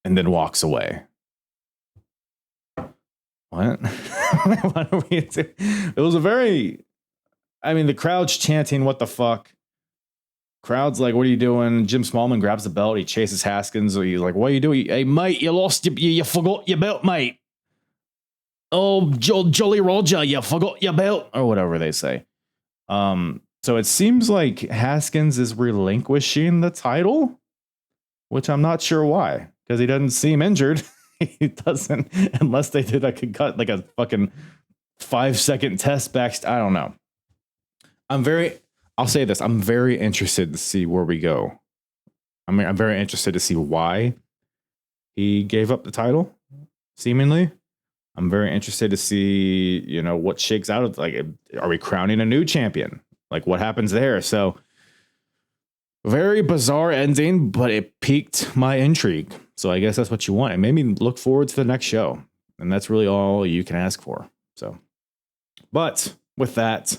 and then walks away. What? What are we doing? It was a very, I mean, the crowd's chanting, what the fuck? Crowd's like, what are you doing? Jim Smallman grabs the belt. He chases Haskins. He's like, what are you doing? Hey, mate, you lost, you forgot your belt, mate. Oh, Jolly Roger, you forgot your belt. Or whatever they say. So it seems like Haskins is relinquishing the title, which I'm not sure why, because he doesn't seem injured. He doesn't, unless they did like a cut, like a fucking 5-second test back. I don't know. I'll say this. I'm very interested to see where we go. I mean, I'm very interested to see why he gave up the title, seemingly. I'm very interested to see, you know, what shakes out of, like, are we crowning a new champion? Like, what happens there? So, very bizarre ending, but it piqued my intrigue. So I guess that's what you want. It made me look forward to the next show. And that's really all you can ask for. So, but with that,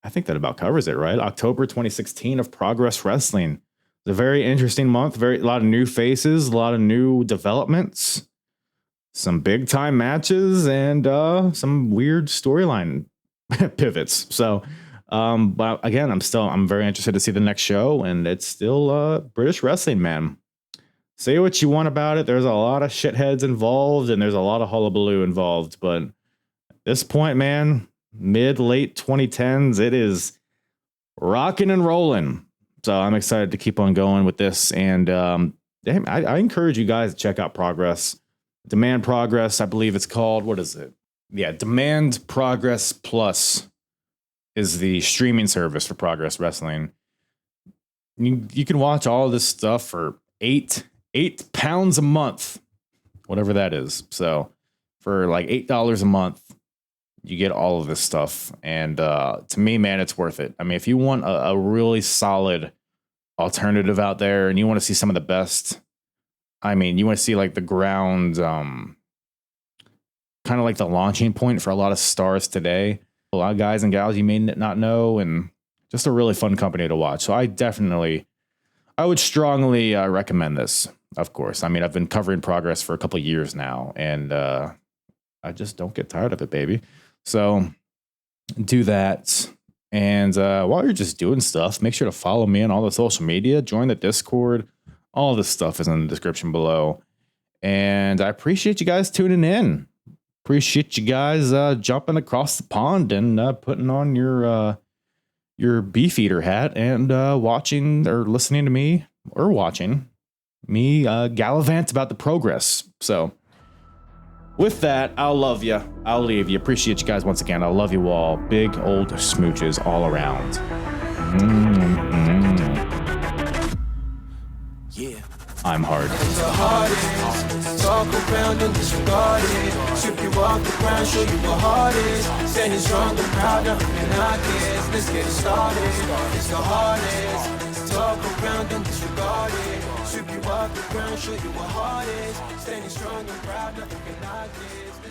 I think that about covers it, right? October 2016 of Progress Wrestling. It's a very interesting month. A lot of new faces, a lot of new developments, some big time matches, and some weird storyline pivots. So, but again, I'm very interested to see the next show, and it's still British wrestling, man. Say what you want about it. There's a lot of shitheads involved, and there's a lot of hullabaloo involved. But at this point, man, late 2010s, it is rocking and rolling. So I'm excited to keep on going with this. And I encourage you guys to check out Progress. Demand Progress, I believe it's called. What is it? Yeah, Demand Progress Plus is the streaming service for Progress Wrestling. You can watch all of this stuff for £8 a month, whatever that is. So for like $8 a month, you get all of this stuff. And to me, man, it's worth it. I mean, if you want a really solid alternative out there and you want to see some of the best, I mean, you want to see like the ground, kind of like the launching point for a lot of stars today. A lot of guys and gals you may not know, and just a really fun company to watch. So I would strongly recommend this, of course. I mean, I've been covering Progress for a couple of years now, and I just don't get tired of it, baby. So do that. And while you're just doing stuff, make sure to follow me on all the social media, join the Discord. All this stuff is in the description below. And I appreciate you guys tuning in. Appreciate you guys jumping across the pond and putting on your Beefeater hat and watching or listening to me or watching me gallivant about the Progress. So with that, I'll love you. I'll leave you. Appreciate you guys once again. I love you all. Big old smooches all around. Yeah. I'm hard. It's the hardest. Talk around and disregard it. Strip you off the ground, show you what hard is. Standing strong and proud, nothing can knock it. Let's get it started. It's the hardest. Talk around and disregard it. Strip you off the ground, show you what hard is. Standing strong and proud, nothing can knock it.